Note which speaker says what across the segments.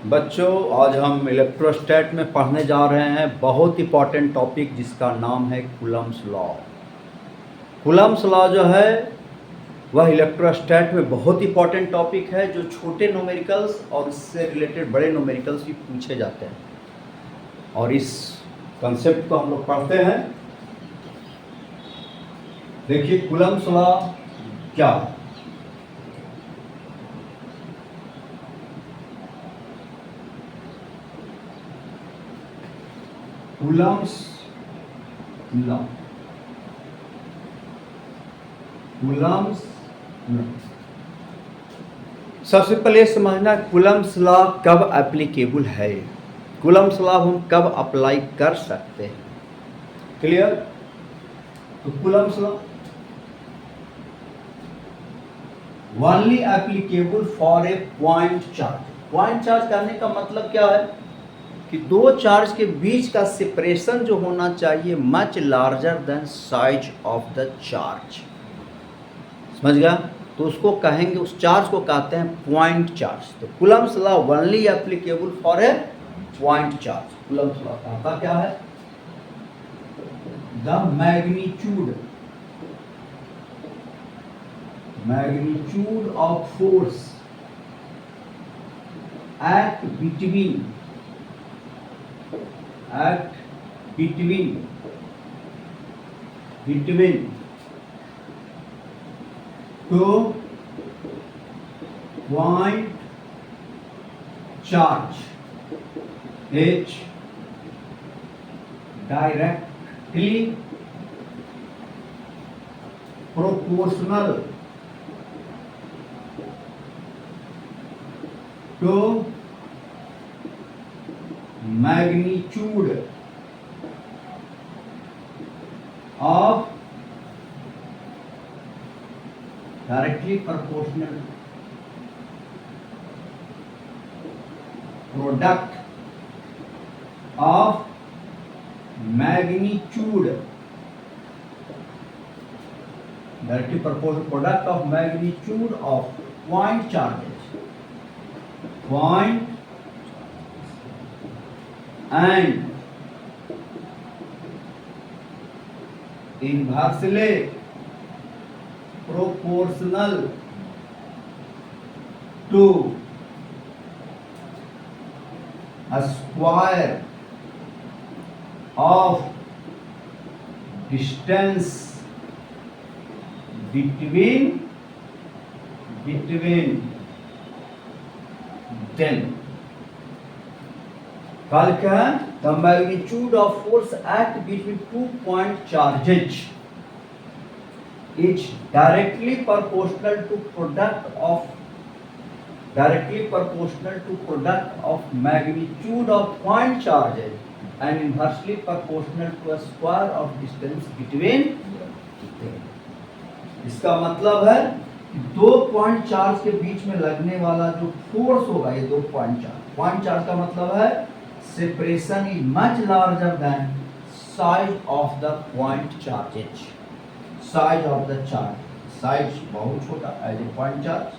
Speaker 1: बच्चों, आज हम इलेक्ट्रोस्टैट में पढ़ने जा रहे हैं बहुत इंपॉर्टेंट टॉपिक जिसका नाम है कूलम्ब्स लॉ। कूलम्ब्स लॉ जो है वह इलेक्ट्रोस्टैट में बहुत इंपॉर्टेंट टॉपिक है, जो छोटे न्यूमेरिकल्स और इससे रिलेटेड बड़े न्यूमेरिकल्स भी पूछे जाते हैं। और इस कंसेप्ट को हम लोग पढ़ते हैं। देखिए कूलम्ब्स लॉ क्या है। Coulomb's law, Coulomb's law. सबसे पहले समझना कूलम्ब्स लॉ कब एप्लीकेबल है, कूलम्ब्स लॉ हम कब अप्लाई कर सकते हैं। क्लियर? तो Coulomb's law only applicable for a point charge. Point charge करने का मतलब क्या है कि दो चार्ज के बीच का सेपरेशन जो होना चाहिए much larger than size of the charge. समझ गया? तो उसको कहेंगे, उस चार्ज को कहते हैं पॉइंट चार्ज। तो Coulomb's law only applicable for a point charge. Coulomb's law कहता क्या है? The magnitude of force at between two point charge H directly proportional to magnitude of directly proportional product of magnitude, directly proportional product of magnitude of point charges, point and inversely proportional to a square of distance between them. कल क्या है? The magnitude of force act between 2 point charges is directly proportional to product of magnitude of point charges and inversely proportional to a square of distance between them. इसका मतलब है कि दो point charge के बीच में लगने वाला जो फोर्स होगा, ये दो पॉइंट चार्ज का मतलब है separation is much larger than size of the point charges. Size of the charge, size बहुत छोटा है, as a point charge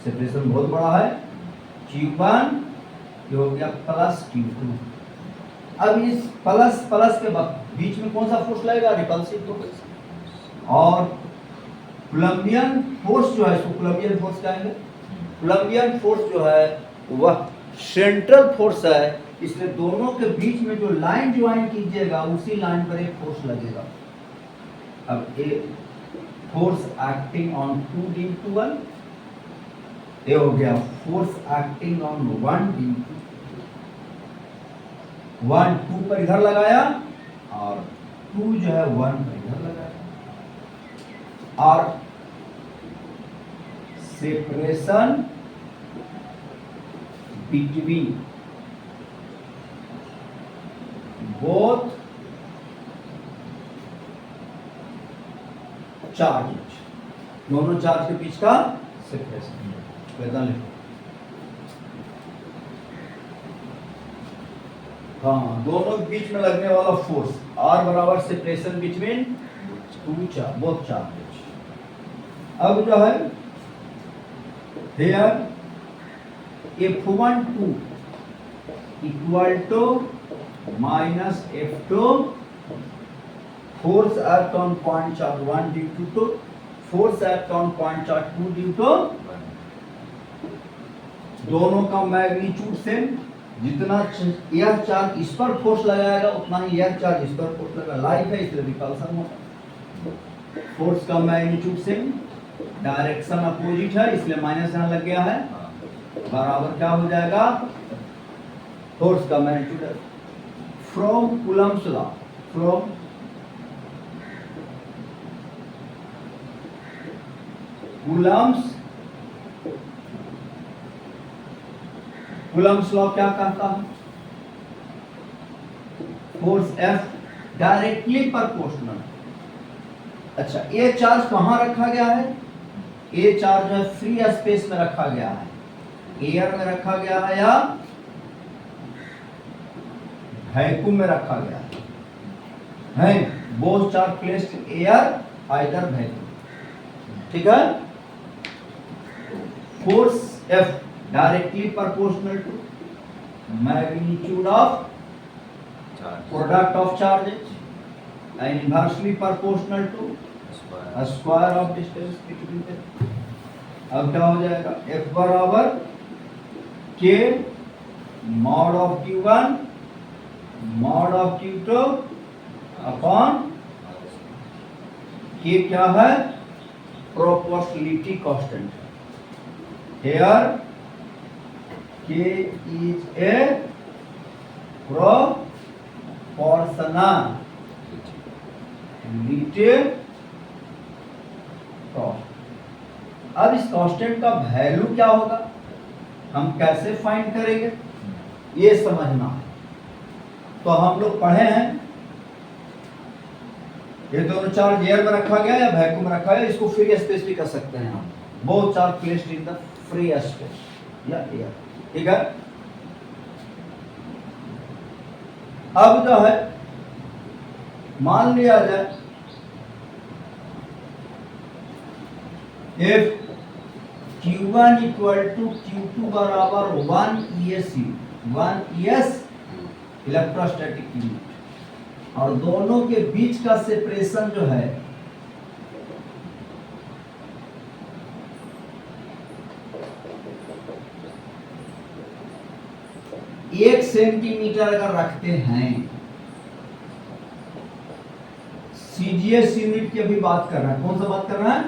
Speaker 1: separation बहुत बड़ा है। Q1 ये हो गया प्लस Q2। अब इस प्लस के बाद बीच में कौन सा फोर्स लगेगा? Repulsive force. और कूलम्बियन फोर्स जो है, इसको कूलम्बियन फोर्स कहेंगे। कूलम्बियन फोर्स जो है वह सेंट्रल फोर्स है, इसलिए दोनों के बीच में जो लाइन ज्वाइन कीजिएगा उसी लाइन पर एक फोर्स लगेगा। अब a force acting on 2d/1, ये हो गया फोर्स एक्टिंग ऑन 1d/2। 1 2 पर इधर लगाया और 2 जो है 1 पर इधर लगाया। और सेपरेशन between both charges, दोनों चार्ज के बीच का सेपरेशन। वेदन लिखो। हाँ, दोनों के बीच में लगने वाला फोर्स R बराबर सेपरेशन बिटवीन बोथ चार्जेस। अब जो है here F12 equal to minus F2 force act on point charge 1 due to 2, force act on point charge 2 due to, दोनों का मैग्नीट्यूड सेम, जितना यह चार्ज इस पर फोर्स लगाएगा उतना ही यह चार्ज इस पर फोर्स लगाएगा, लाइक है इसलिए रिपल्सन होगा। फोर्स का मैग्नीट्यूड सेम, डायरेक्शन अपोजिट है इसलिए माइनस यहाँ लग गया है, बराबर क्या हो जाएगा, फोर्स का मैग्नीट्यूड है from Coulomb's law, from Coulomb's law क्या कहता है, फोर्स F डायरेक्टली प्रोपोर्शनल। अच्छा, ये चार्ज कहां रखा गया है, ये चार्ज है फ्री स्पेस में रखा गया है, एयर में रखा गया है या वैक्यूम में रखा गया है, both charge placed in air either vacuum, ठीक है। Force F directly proportional to magnitude of product of charges and inversely proportional to a square of distance between them। अब क्या हो जाएगा, F बराबर K mod of Q1 mod of Q2 upon K क्या है, proportionality constant। Here K is a proportionality constant। अब इस constant का वैल्यू क्या होगा, हम कैसे फाइंड करेंगे, ये समझना है। तो हम लोग पढ़े हैं, ये दोनों चार्ज एयर में रखा गया या वैक्यूम में रखा है, इसको फ्री स्पेस भी कर सकते हैं हम, both charge placed in the free space या एयर, ठीक है। अब जो है मान लिया जाए if Q1 equal to Q2 बराबर 1 ES, 1 ES इलेक्ट्रोस्टैटिक यूनिट, और दोनों के बीच का सेपरेशन जो है 1 सेंटीमीटर अगर रखते हैं, सीजीएस यूनिट की अभी बात कर रहे हैं, कौन सा बात कर रहे हैं,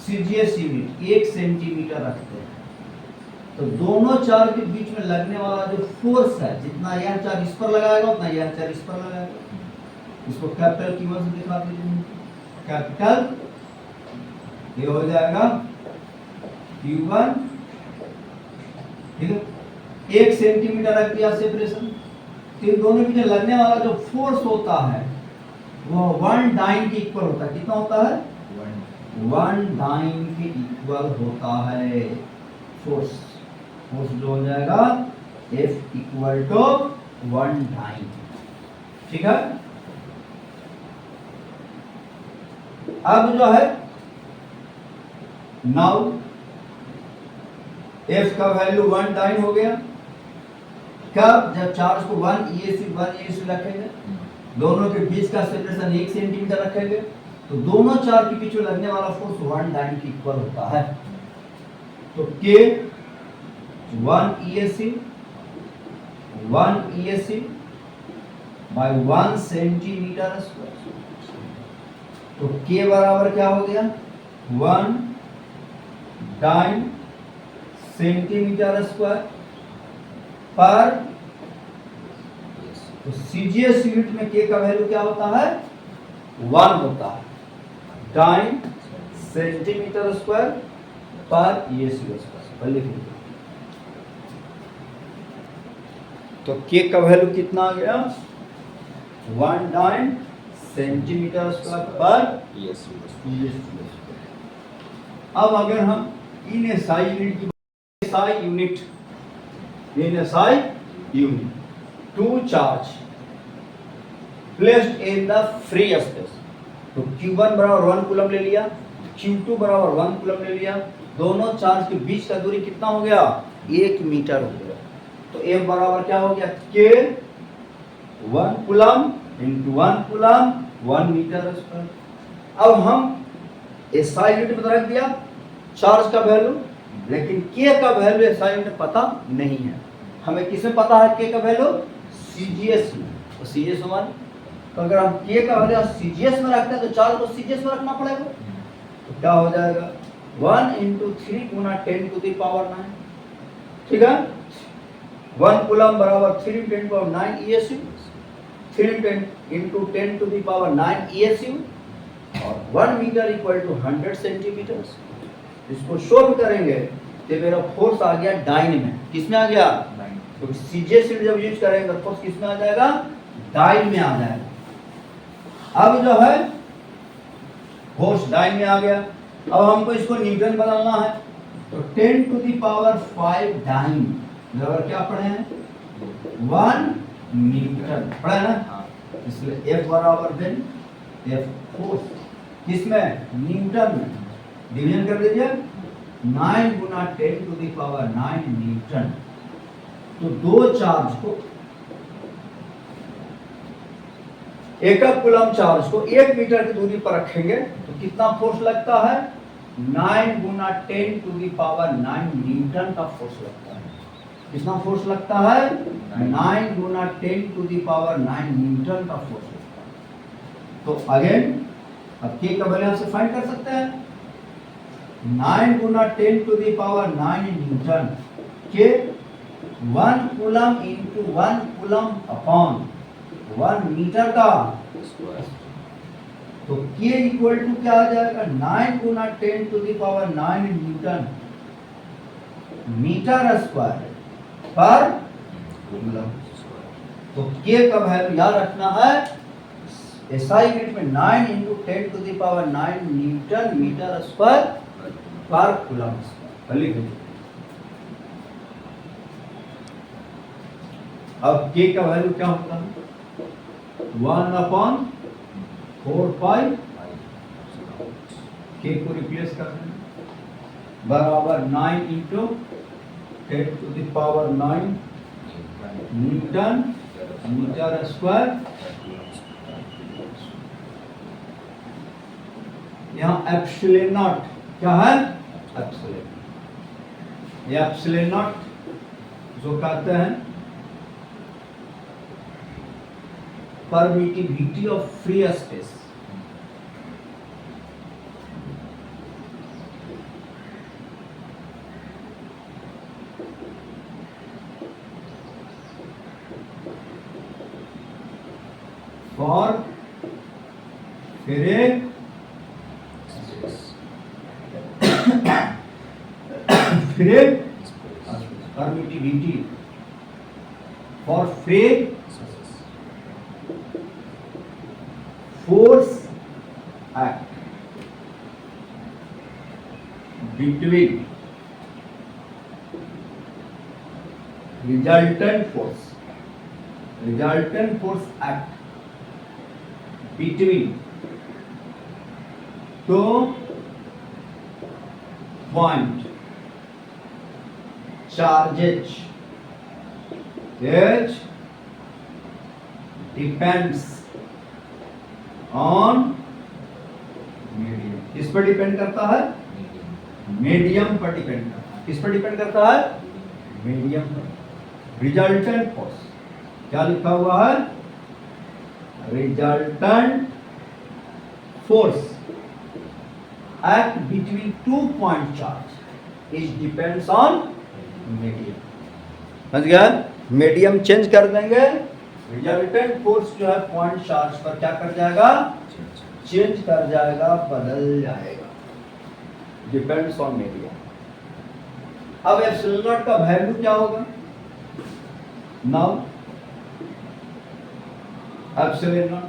Speaker 1: सीजीएस यूनिट 1 सेंटीमीटर रखते हैं, तो दोनों चार्ज के बीच में लगने वाला जो फोर्स है, जितना यह चार्ज इस पर लगाएगा उतना यह चार्ज इस पर लगाएगा, इसको कैपिटल Q1 से दिखा दीजिए, कैपिटल ये हो जाएगा Q1, ठीक है। 1 सेंटीमीटर रख दिया सेपरेशन, तो इन दोनों के बीच लगने वाला जो फोर्स होता है वो 1 डाइन के इक्वल होता है, कितना होता है, 1 डाइन के इक्वल होता है फोर्स, फोर्स जो हो जाएगा F इक्वल टू 1 डाइन, ठीक है। अब जो है नाउ F का वैल्यू 1 डाइन हो गया, कब, जब चार्ज को 1 ES रखेंगे, दोनों के बीच का सेपरेशन 1 सेंटीमीटर रखेंगे, तो दोनों चार्ज के बीच में लगने वाला फोर्स 1 डाइन के इक्वल होता है। तो K 1 ES by 1 centimetre square, तो K बराबर क्या हो गया, 1 डाइन सेंटीमीटर स्क्वायर पर, तो सीजीएस यूनिट में K का वैल्यू क्या होता है, 1 होता है, डाइन सेंटीमीटर स्क्वायर पर ES स्क्वायर लिख लीजिए। तो K का वैल्यू कितना आ गया, 1 डाइन सेंटीमीटर स्क्वायर पर ES स्क्वायर। अब अगर हम इन SI यूनिट की SI unit, two charge placed in the free space, तो Q1 बराबर 1 कूलम ले लिया, Q2 बराबर 1 कूलम ले लिया, दोनों चार्ज के बीच का दूरी कितना हो गया, 1 मीटर हो गया। तो F बराबर क्या हो गया, K 1 coulomb into 1 coulomb 1 metre square. अब हम SI यूनिट में रख दिया चार्ज का वैल्यू, लेकिन K का वैल्यू SI यूनिट में पता नहीं है। हमें किसमें पता है K का वैल्यू, CGS में। तो CGS हमारे, तो अगर हम K का वैल्यू CGS में रखते हैं तो चार्ज को CGS में रखना पड़ेगा। तो क्या हो जाएगा 1 इंटू 3 गुना 10 टू द पावर 9, ठीक है। 1 कूलम बराबर 3 into 10 to power 9 ESU, 3 into 10 to the power 9 ESU, और 1 मीटर इक्वल टू 100 सेंटीमीटर। इसको शो भी करेंगे तो मेरा फोर्स आ गया डाइन में। किसमें आ गया, तो CGS जब यूज करेंगे तो फोर्स किसमें आ जाएगा, डाइन में आ जाएगा। अब जो है फोर्स डाइन में आ गया। अब हमको इसको न्यूटन बदलना है, तो 10 टू द पावर 5 डाइन बराबर क्या पढ़े हैं, 1 न्यूटन पढ़े ना। इसलिए F बराबर देन F फोर्स किसमें, न्यूटन में। डिवीजन कर दीजिए, 9 गुना 10 टू द पावर 9 न्यूटन। तो दो चार्ज को, एक कूलम चार्ज को 1 मीटर की दूरी पर रखेंगे तो कितना फोर्स लगता है, 9 गुना 10 टू द पावर 9 न्यूटन का फोर्स लगता है। कितना फोर्स लगता है, 9 गुना 10 टू द पावर 9 न्यूटन का फोर्स लगता है। तो अगेन अब K का वैल्यू से फाइंड कर सकते हैं, 9 गुना 10 टू द पावर 9 न्यूटन के 1 coulomb into 1 coulomb upon 1 metre का, तो K इक्वल टू क्या आ जाएगा, 9 गुना 10 to the power 9 newton metre square पर कूलम। तो K का वैल्यू याद रखना है, SI यूनिट में 9 into 10 to the power 9 newton metre square पर कूलम स्क्वायर। अब K का वैल्यू क्या होता है, 1/4 पाई, K को रिप्लेस कर दें बराबर 9 into 10 to the power 9 newton metre square. यहाँ एप्सिलॉन नॉट क्या है, एप्सिलॉन, ये एप्सिलॉन नॉट जो कहते हैं permittivity of free space. For free permittivity for free force act between resultant force act between two point charges which depends on medium। किस पर depend करता है, मीडियम पर डिपेंड करता है। किस पर डिपेंड करता है, मीडियम पर। रिजल्टेंट फोर्स क्या लिखा हुआ है, resultant force act between 2 point charge is depends on medium। समझ गया, मीडियम चेंज कर देंगे, रिजल्टेंट फोर्स जो है पॉइंट चार्ज पर क्या कर जाएगा, चेंज कर जाएगा, बदल जाएगा, डिपेंड्स ऑन मीडियम। अब एप्सिलॉन नॉट का वैल्यू क्या होगा, नाउ एप्सिलॉन नॉट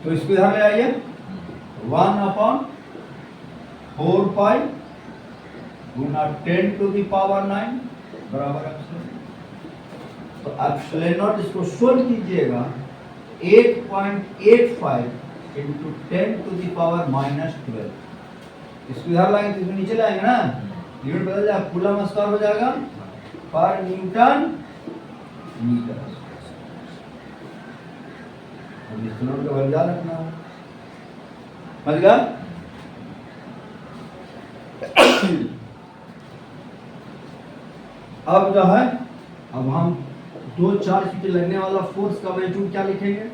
Speaker 1: तो इसको इधर ले आइए, 1/4 पाई गुना 10 टू द पावर 9 बराबर एप्सिलॉन। तो एप्सिलॉन नॉट इसको सोल्व कीजिएगा 8.85 इंटू 10⁻⁻12। इसको इधर लाएंगे तो इसमें नीचे लाएंगे ना, यूनिट बदल जाएगा, कूलम स्क्वायर हो जाएगा पर न्यूटन मीटर। अब इस नोट का वैल्यू याद रखना है, समझ गया? अब जो है, अब हम दो चार्ज पे लगने वाला फोर्स का मैग्नीट्यूड क्या लिखेंगे?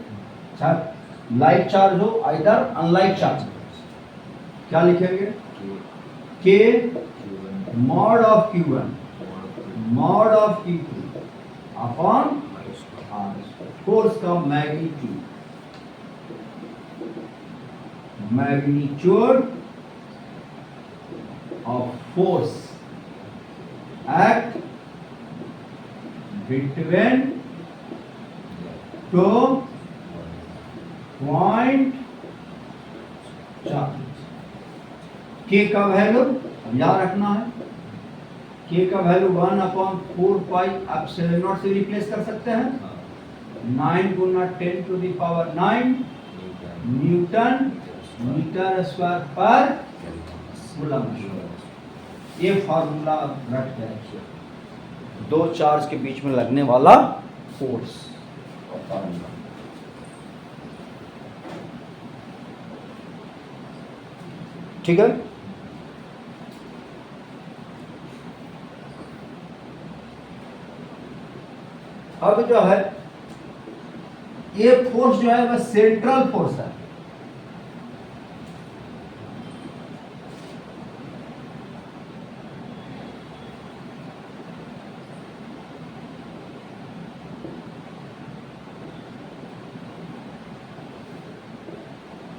Speaker 1: लाइक चार्ज हो आइदर अनलाइक चार्ज, क्या लिखेंगे? K mod of Q1 mod of Q2 upon force का magnitude of force act between two point charge. K का वैल्यू याद रखना है, K का वैल्यू 1/4πε0 से रिप्लेस कर सकते हैं, 9 गुना 10⁹ न्यूटन मीटर स्क्वायर पर कूलम। ये फार्मूला रट के रखिए, दो चार्ज के बीच में लगने वाला फोर्स का फार्मूला। ठीक है? अब जो है ये फोर्स जो है वह सेंट्रल फोर्स है,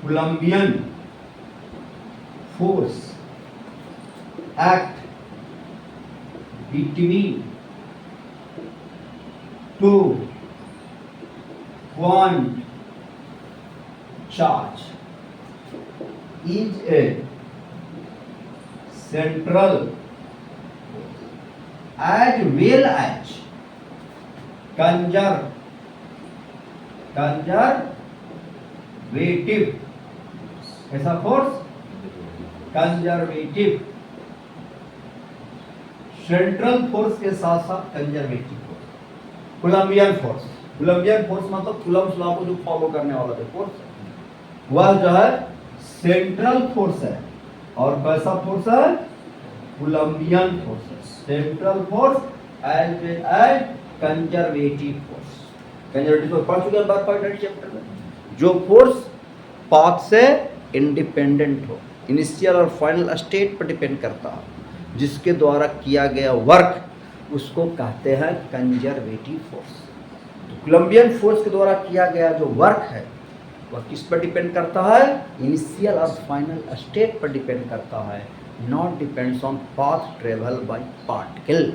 Speaker 1: Coulombian force act between two point charge is a central as well as conservative, ऐसा फोर्स कंजर्वेटिव, सेंट्रल फोर्स के साथ साथ कंजर्वेटिव फोर्स। कोलंबियन फोर्स मतलब कूलम्स लॉ को जो फॉलो करने वाला जो फोर्स है वह जो है सेंट्रल फोर्स है, और कैसा फोर्स है? कोलंबियन फोर्स है। Central force as well as conservative force. Conservative force पढ़ चुके हैं बार चैप्टर में। जो फोर्स पाथ से इंडिपेंडेंट हो, इनिशियल और फाइनल स्टेट पर डिपेंड करता है, जिसके द्वारा किया गया वर्क उसको कहते हैं कंजर्वेटिव फोर्स। तो कोलंबियन फोर्स के द्वारा किया गया जो वर्क है वह किस पर डिपेंड करता है? इनिशियल और फाइनल स्टेट पर डिपेंड करता है, not depends on path travel by particle,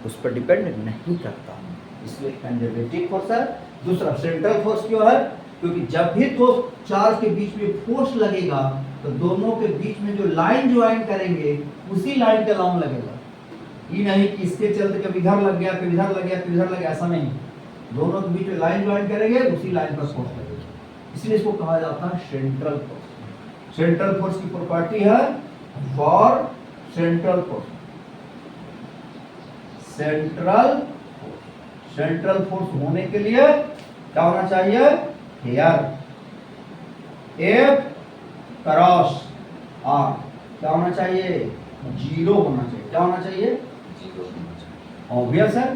Speaker 1: उस पर डिपेंड नहीं करता, इसलिए कंजर्वेटिव फोर्स है। दूसरा सेंट्रल फोर्स क्यों है? क्योंकि जब भी दो चार्ज के बीच में फोर्स लगेगा तो दोनों के बीच में जो लाइन ज्वाइन करेंगे उसी लाइन के लॉन्ग लगेगा। ये नहीं कि इसके चलते कभी इधर लग गया, कभी इधर लग गया, कभी इधर लग गया, ऐसा नहीं। दोनों के बीच में लाइन ज्वाइन करेंगे, उसी लाइन पर फोर्स लगेगा, इसलिए इसको कहा जाता है सेंट्रल फोर्स। सेंट्रल फोर्स की प्रॉपर्टी है for central force, central force होने के लिए क्या होना चाहिए? हियर F क्रॉस R क्या होना चाहिए? 0 होना चाहिए। क्या होना चाहिए? 0 होना चाहिए। ऑब्वियस है,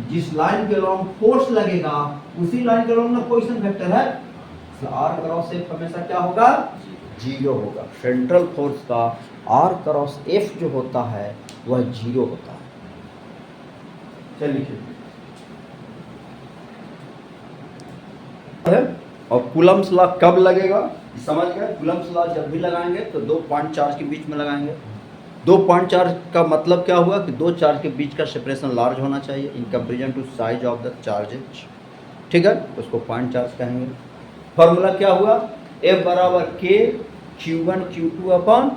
Speaker 1: जिस लाइन के लॉन्ग फोर्स लगेगा उसी लाइन के लॉन्ग में पोजीशन वेक्टर है, R क्रॉस F हमेशा क्या होगा? 0 होगा। सेंट्रल फोर्स का R क्रॉस F जो होता है वह 0 होता है। चलिए और कूलम्स लॉ कब लगेगा समझ गए? कूलम्स लॉ जब भी लगाएंगे तो दो पॉइंट चार्ज के बीच में लगाएंगे। दो पॉइंट चार्ज का मतलब क्या हुआ कि दो चार्ज के बीच का सेपरेशन लार्ज होना चाहिए in comparison to size of the charges. ठीक है, उसको पॉइंट चार्ज कहेंगे। फॉर्मूला क्या हुआ? F बराबर K Q1 Q2 upon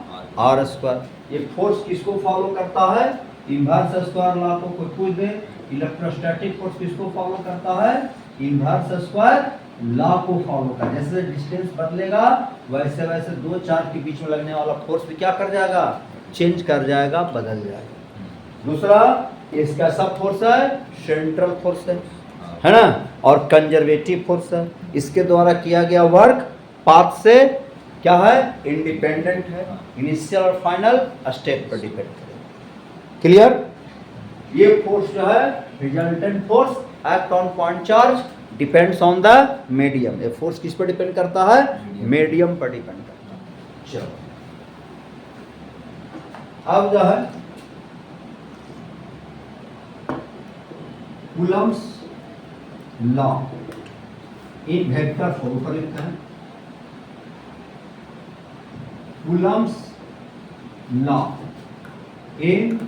Speaker 1: R square. ये फोर्स किसको फॉलो करता है? इनवर्स स्क्वायर लॉ को कोई पूछ दे, इलेक्ट्रोस्टैटिक फोर्स किसको फॉलो करता है? इनवर्स स्क्वायर लॉ को फॉलो कर, जैसे डिस्टेंस बदलेगा वैसे वैसे दो चार्ज के बीच में लगने वाला फोर्स भी क्या कर जाएगा, चेंज कर जाएगा, बदल जाएगा। दूसरा, इसका सब फोर्स है सेंट्रल फोर्स है ना, और कंजर्वेटिव फोर्स है। इसके द्वारा किया गया वर्क पाथ से क्या है, इंडिपेंडेंट है, इनिशियल और फाइनल स्टेप पर डिपेंड करेगा। क्लियर? ये फोर्स जो है resultant force act on point charge depends on the medium. ये फोर्स किस पर डिपेंड करता है, मीडियम पर डिपेंड करता है। चलो अब जो है Coulomb's law in vector form पर लिखते हैं। Coulomb's law in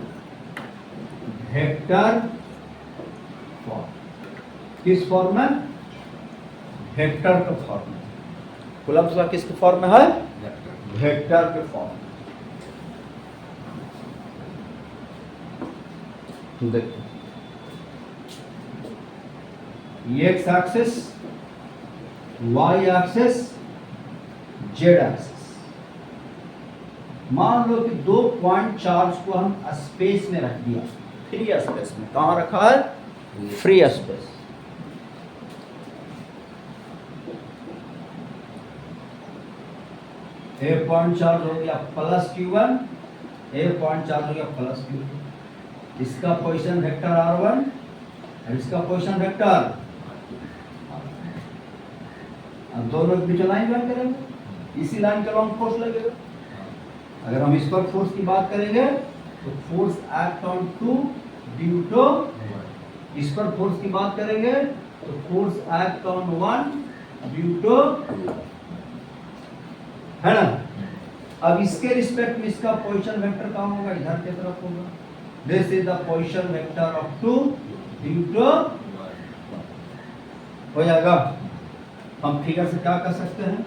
Speaker 1: vector form, किस फॉर्म में, वेक्टर के फॉर्म में। कूलम्ब्स लॉ किसके फॉर्म में है, वेक्टर के फॉर्म में। देखो X axis, Y axis, Z axis. मान लो कि दो पॉइंट चार्ज को हम स्पेस में रख दिया, फ्री स्पेस में। कहां रखा है, फ्री स्पेस। ए पॉइंट चार्ज हो गया प्लस q1, ए पॉइंट चार्ज हो गया प्लस q2। इसका पोजीशन वेक्टर r1 और इसका पोजीशन वेक्टर, अब दोनों के बीच लाइन ड्रा करेंगे, इसी लाइन के लॉन्ग फोर्स लगेगा। अगर हम इस पर फोर्स की बात करेंगे तो force act on two due to, इस पर फोर्स की बात करेंगे तो force act on one due to, है ना। अब इसके रिस्पेक्ट में इसका पोजीशन वेक्टर कहाँ होगा, इधर की तरफ होगा। This is the position vector of two due to, हो जाएगा। हम फिगर से क्या कर सकते हैं,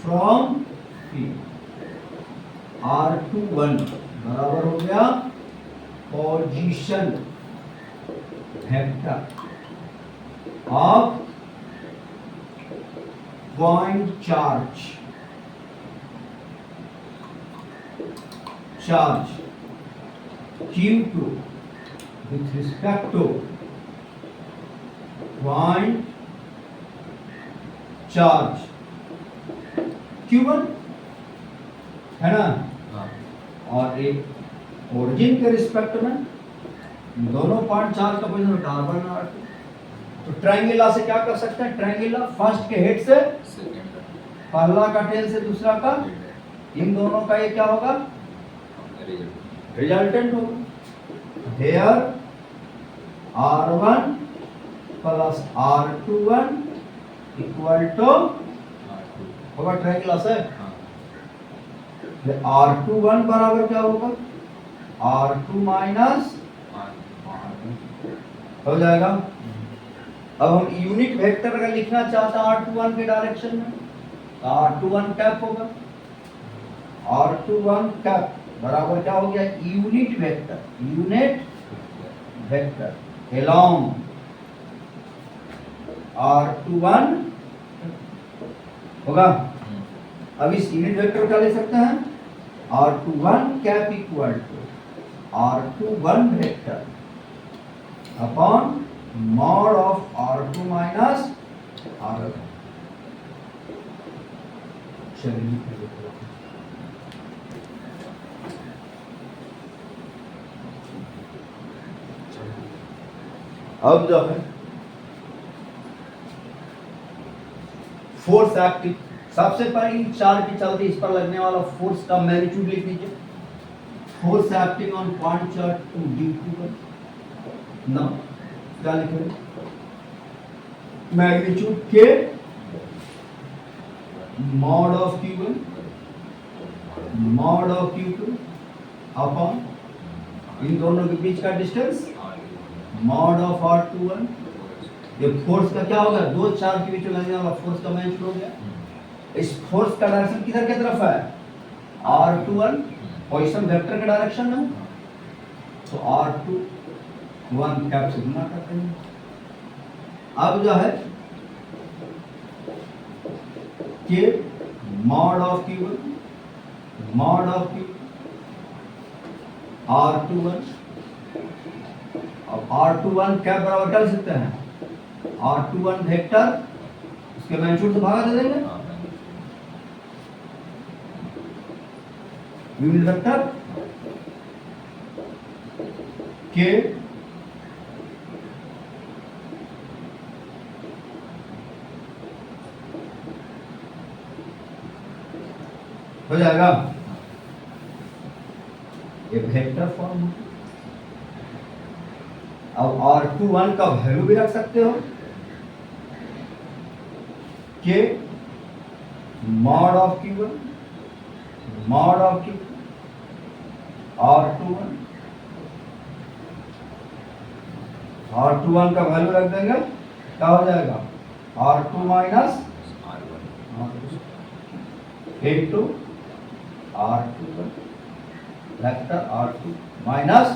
Speaker 1: फ्रॉम R21 बराबर हो गया position vector of point charge Q2 with respect to point charge Q1, है ना। और एक ओरिजिन के रिस्पेक्ट में दोनों पॉइंट चार्ज का पोजीशन R1 और R2। तो ट्रायंगल लॉ से क्या कर सकते हैं, ट्रायंगल लॉ फर्स्ट के हेड से पहला का टेल से दूसरा का, इन दोनों का ये क्या होगा, रिजल्टेंट होगा। Here R1 plus R21 equal to होगा ट्रायंगल लॉ से। R21 बराबर क्या होगा, R2 माइनस हो जाएगा। अब हम यूनिट वेक्टर अगर लिखना चाहते हैं R21 के डायरेक्शन में तो R21 कैप होगा। R21 कैप बराबर क्या हो गया, यूनिट वेक्टर अलोंग R21 होगा। अब इस यूनिट वेक्टर क्या ले सकते हैं, R21 cap equal to R21 vector upon mod of R2 minus R1। चलिए अब जो है फोर्स एक्टिव, सबसे पहले चार्ज की चलती इस पर लगने वाला फोर्स का मैग्नीट्यूड लिख लीजिए। Force acting on point charge two due to ना क्या लिखेंगे, मैग्नीट्यूड के mod of Q1 mod of Q2 upon इन दोनों के बीच का डिस्टेंस मॉड ऑफ R21। ये फोर्स का क्या होगा, दो चार्ज के बीच में लगने वाला फोर्स का मैग्नीट्यूड हो गया। इस फोर्स का डायरेक्शन किधर की तरफ है, R21 पोजीशन वेक्टर के डायरेक्शन में, तो R21 कैप से गुना करते हैं। अब जो है के mod of Q1 mod of Q R21, अब R21 क्या बराबर कर सकते हैं, R21 वेक्टर इसके मैग्नीट्यूड से भागा दे देंगे, यूनिट वेक्टर के हो जाएगा, ये वेक्टर फॉर्म। अब R21 का वैल्यू भी रख सकते हो के mod of Q1 mod of Q R21 का वैल्यू रख देंगे, क्या हो जाएगा R2 minus into R21 vector R2 minus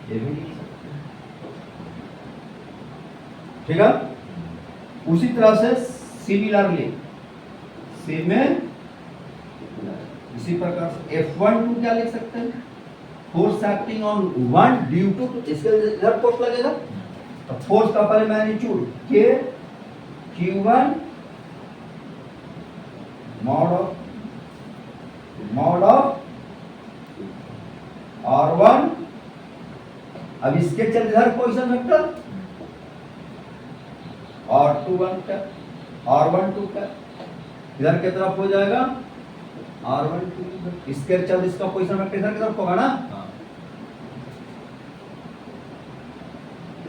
Speaker 1: ये भी लिख सकते हैं, ठीक है। उसी तरह से सिमिलरली इसी प्रकार से F12 क्या लिख सकते हैं, force acting on one due to, इसके इधर फोर्स लगेगा तो फोर्स का पहले मैग्नीट्यूड के Q1 मॉड ऑफ R1, अब इसके चलते इधर पोजीशन वेक्टर R21 का R12 का इधर की तरफ हो जाएगा R12, इसके चलते इसका पोजीशन वेक्टर इधर की तरफ होगा ना,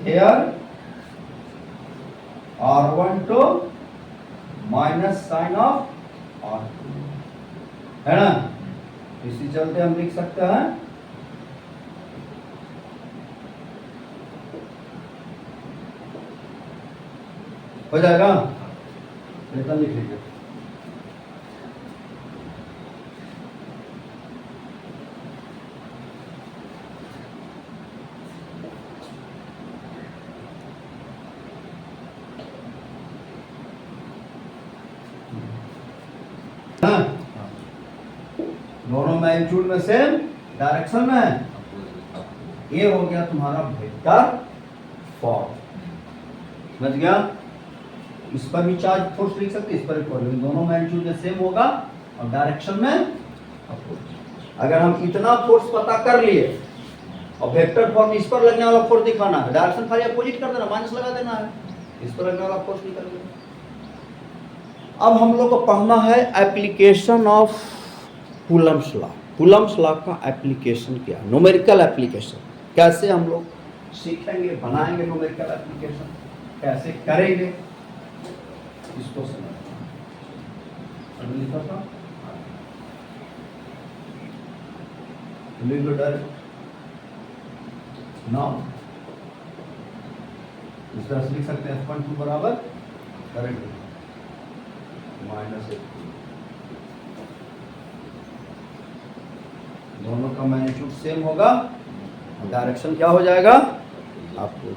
Speaker 1: here R12 minus sign of R2 है ना, इसी चलते हम लिख सकते हैं हो जाएगा, इतना लिख लीजिए। दोनों मैग्नीट्यूड में सेम डायरेक्शन में है, ये हो गया तुम्हारा वेक्टर फॉर्म, समझ गया। इस पर भी चार्ज फोर्स लिख सकते, इस पर भी फोर्स, दोनों मैग्नीट्यूड में सेम होगा और डायरेक्शन में अपोजिट। अगर हम इतना फोर्स पता कर लिए और वेक्टर फॉर्म इस पर लगने वाला फोर्स दिखाना है, डायरेक्शन खाली अपोजिट कर देना, माइनस लगा देना है, इस पर लगने वाला फोर्स निकल गया। अब हम लोग को पढ़ना है application of Coulomb's law. Coulomb's law का एप्लीकेशन क्या, न्यूमेरिकल एप्लीकेशन कैसे हम लोग सीखेंगे, बनाएंगे, न्यूमेरिकल एप्लीकेशन कैसे करेंगे, इसको समझना। नाउ इस तरह से लिख सकते हैं F12 बराबर करंट माइनस दोनों का मैग्नीट्यूड सेम होगा, डायरेक्शन क्या हो जाएगा आपको।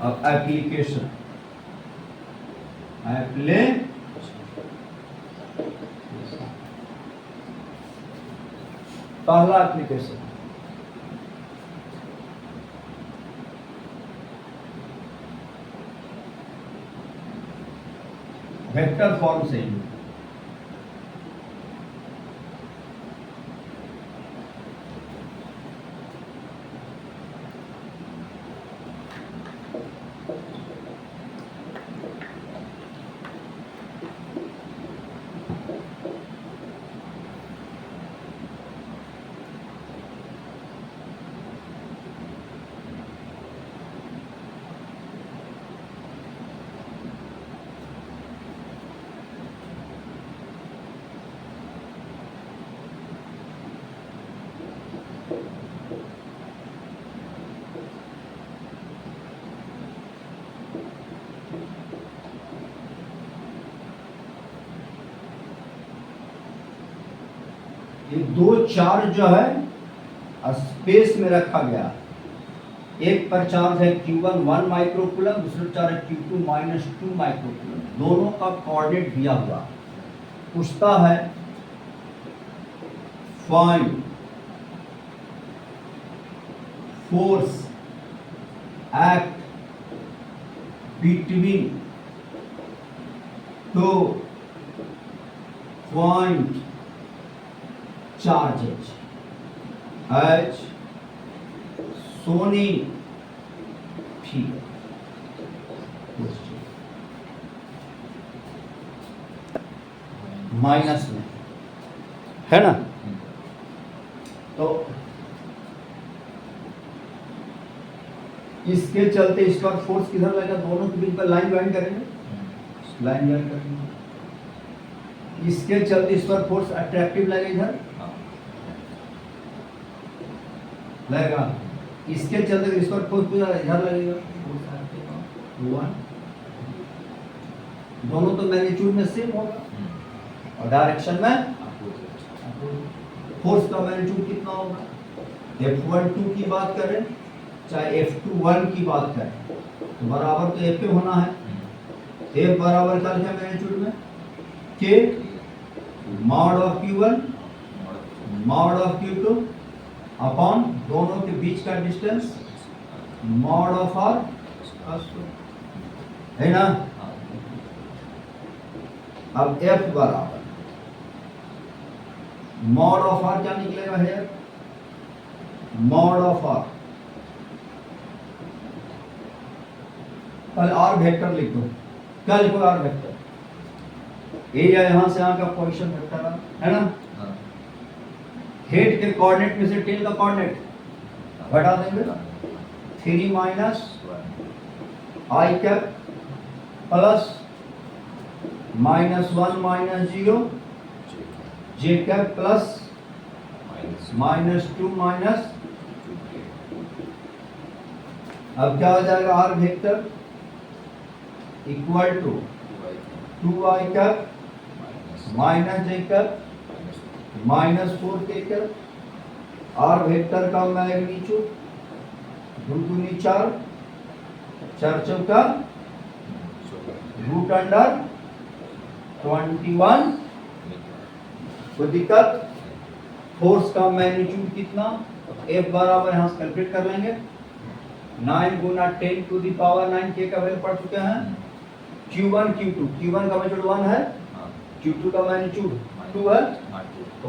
Speaker 1: अब एप्लीकेशन पहला एप्लीकेशन वेक्टर फॉर्म से ही ये दो चार्ज जो है स्पेस में रखा गया, एक पर चार्ज है Q1 1 माइक्रोकूलम, दूसरे पर चार्ज है Q2 -2 माइक्रोकूलम, दोनों का कोऑर्डिनेट दिया हुआ। पूछता है find force act between two point charges as shown in figure। Minus में है ना, तो इसके चलते इस पर फोर्स किधर लगेगा, दोनों के बीच पर लाइन ज्वाइन करेंगे, लाइन ज्वाइन करेंगे। इसके चलते इस पर फोर्स अट्रैक्टिव लगेगा, इधर लगेगा। इसके चलते इस पर फोर्स इधर लगेगा, दोनों तो मैग्नीट्यूड में सेम होगा और डायरेक्शन में फोर्स का मैग्नीट्यूड कितना होगा। F12 की बात करें चाहे F21 की बात करें तो बराबर तो F होना है। F बराबर क्या लिखा मैग्नीट्यूड में, K mod of Q1 mod of Q2 upon दोनों के बीच का डिस्टेंस मॉड ऑफ R, है ना। अब F बराबर मॉड ऑफ R क्या निकलेगा है, मॉड ऑफ R, पहले R वेक्टर लिख दो। क्या लिखो R वेक्टर, एरिया यहां से यहां का पोजीशन वेक्टर है ना। हेड के कोऑर्डिनेट में से टेल का कोऑर्डिनेट घटा देंगे, 3 minus I cap plus -1 -0 J cap plus -2 minus. अब क्या हो जाएगा, R vector equal to 2 I cap minus J cap -4 K cap. R vector का मैग्नीट्यूड 2 दूनी 4, 4 चौका √21। कोई दिक्कत। फोर्स का मैग्नीट्यूड कितना, F बराबर यहाँ से कैलकुलेट कर लेंगे, 9 गुना 10 टू द पावर 9 के का वैल्यू पढ़ चुके हैं। Q1 Q2, Q1 का मैग्नीट्यूड 1 है, Q2 का मैग्नीट्यूड 2 है,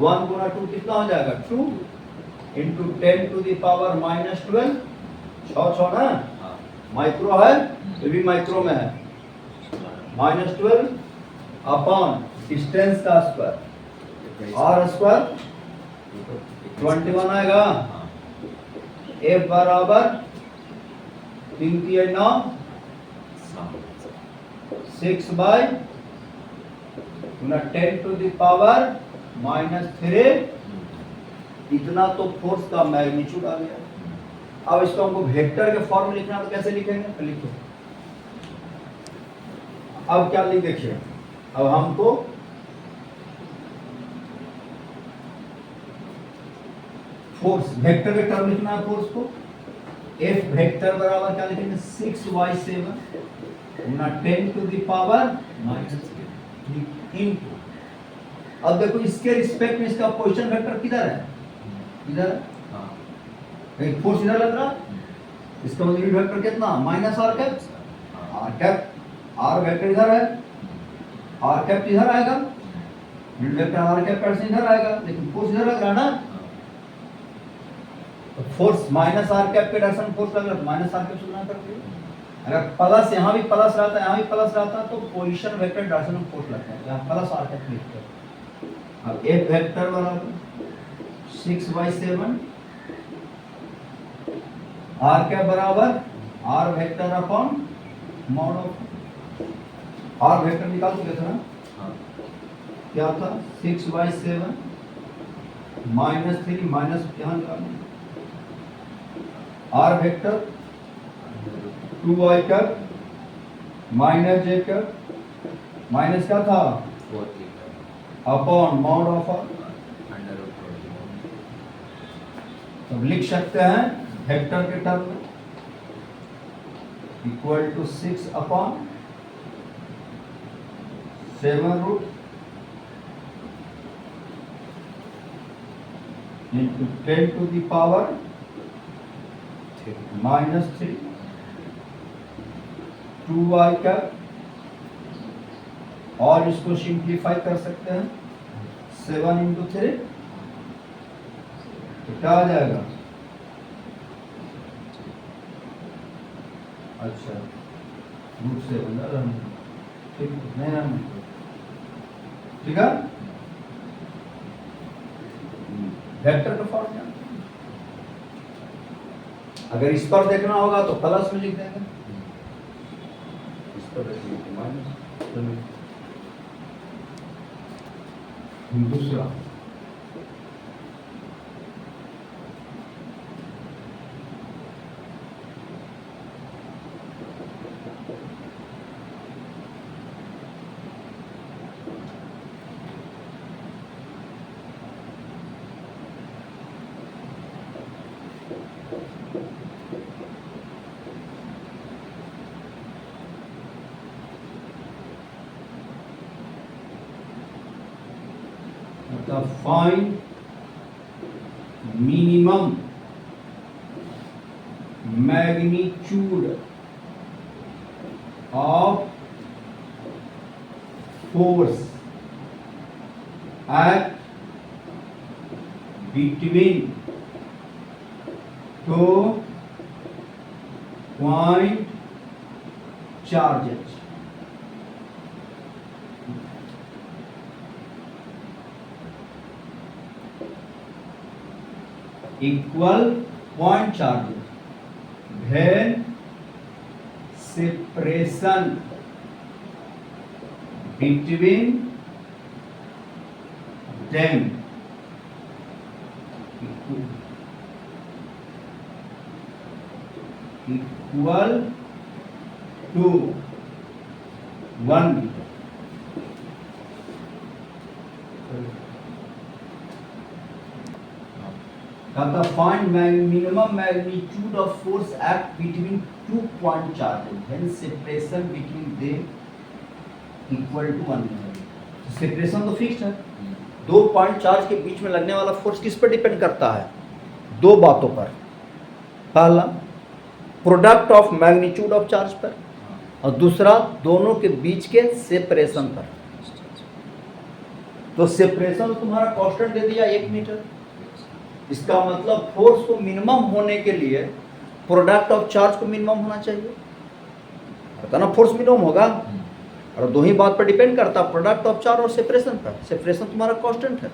Speaker 1: 1 गुना 2 कितना हो जाएगा 2 इंटू 10 टू द पावर -12, 6 ना माइक्रो है, ये भी माइक्रो में है, -12 अपॉन डिस्टेंस का स्क्वायर आर स्क्वायर 21 आएगा। F बराबर 3 की 9 6 बाई 10 टू द पावर -3। इतना तो फोर्स का मैग्नीट्यूड आ गया। अब इसको हमको वेक्टर के फॉर्म में लिखना तो कैसे लिखेंगे, तो लिखो। अब क्या लिख देखिए, अब हमको फोर्स वेक्टर के टर्म लिखना है फोर्स को। F वेक्टर बराबर क्या लिखेंगे 6y7 गुना 10 टू द पावर -3 इनटू। अब देखो इसके रिस्पेक्ट में इसका पोजीशन वेक्टर किधर है, इधर एक फोर्स इधर लग रहा, इसका यूनिट वेक्टर कितना -r cap, r cap r vector इधर है, r कैप इधर आएगा, unit vector r cap pattern इधर आएगा, लेकिन फोर्स इधर लग रहा ना, तो फोर्स -r कैप के डायरेक्शन में फोर्स लग रहा है, -r कैप से गुणा करके। अगर प्लस यहाँ भी प्लस रहता है, यहाँ भी प्लस रहता तो पोजीशन वेक्टर डायरेक्शन में फोर्स लगता है, यहाँ प्लस r कैप लिखते हैं। अब F वेक्टर बराबर 6y7 r कैप बराबर r vector upon mod of r vector निकाल चुके थे ना, क्या था 6y7 -3 माइनस यहाँ निकालना, r vector 2y cap minus j cap minus क्या था अपॉन मॉड ऑफ r। तो लिख सकते हैं वेक्टर के टर्म में equal to 6 upon 7 root into 10 to the power -3 2y cap, और इसको सिंप्लीफाई कर सकते हैं 7 इंटू 3, तो क्या आ जाएगा? अच्छा √7 ठीक नहीं ना, ठीक है। वेक्टर का फॉर्म जानते हैं। अगर इस पर देखना होगा तो प्लस में लिख देंगे, इस पर देखना तो माइनस। दूसरा the find minimum magnitude of force at between two point charges. Equal point charges when separation between them equal to 1 meter. The find minimum magnitude of force act between 2 point charges when separation between them equal to 1 meter. Separation तो fixed है, 2 point charge के बीच में लगने वाला force किस पर depend करता है? दो बातों पर। पहला product of magnitude of charge पर, और दूसरा दोनों के बीच के सेपरेशन पर। तो सेपरेशन तुम्हारा कांस्टेंट दे दिया 1 मीटर, इसका मतलब फोर्स को मिनिमम होने के लिए प्रोडक्ट ऑफ चार्ज को मिनिमम होना चाहिए, पता ना फोर्स मिनिमम होगा। और दो ही बात पर डिपेंड करता है, प्रोडक्ट ऑफ चार्ज और सेपरेशन पर। सेपरेशन तुम्हारा कांस्टेंट है,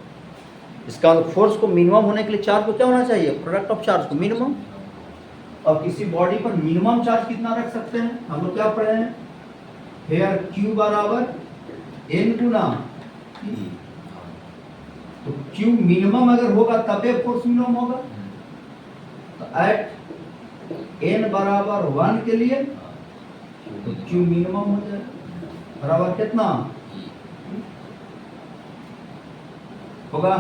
Speaker 1: इसका मतलब फोर्स को मिनिमम होने के लिए चार्ज को क्या होना चाहिए? प्रोडक्ट ऑफ चार्ज को मिनिमम। और किसी बॉडी पर मिनिमम चार्ज कितना रख सकते हैं? हम लोग क्या पढ़े हैं? हेयर Q बराबर N गुना E। तो Q मिनिमम अगर होगा तबे फोर्स मिनिमम होगा। तो एट N बराबर 1 के लिए तो Q मिनिमम हो जाएगा, बराबर कितना होगा?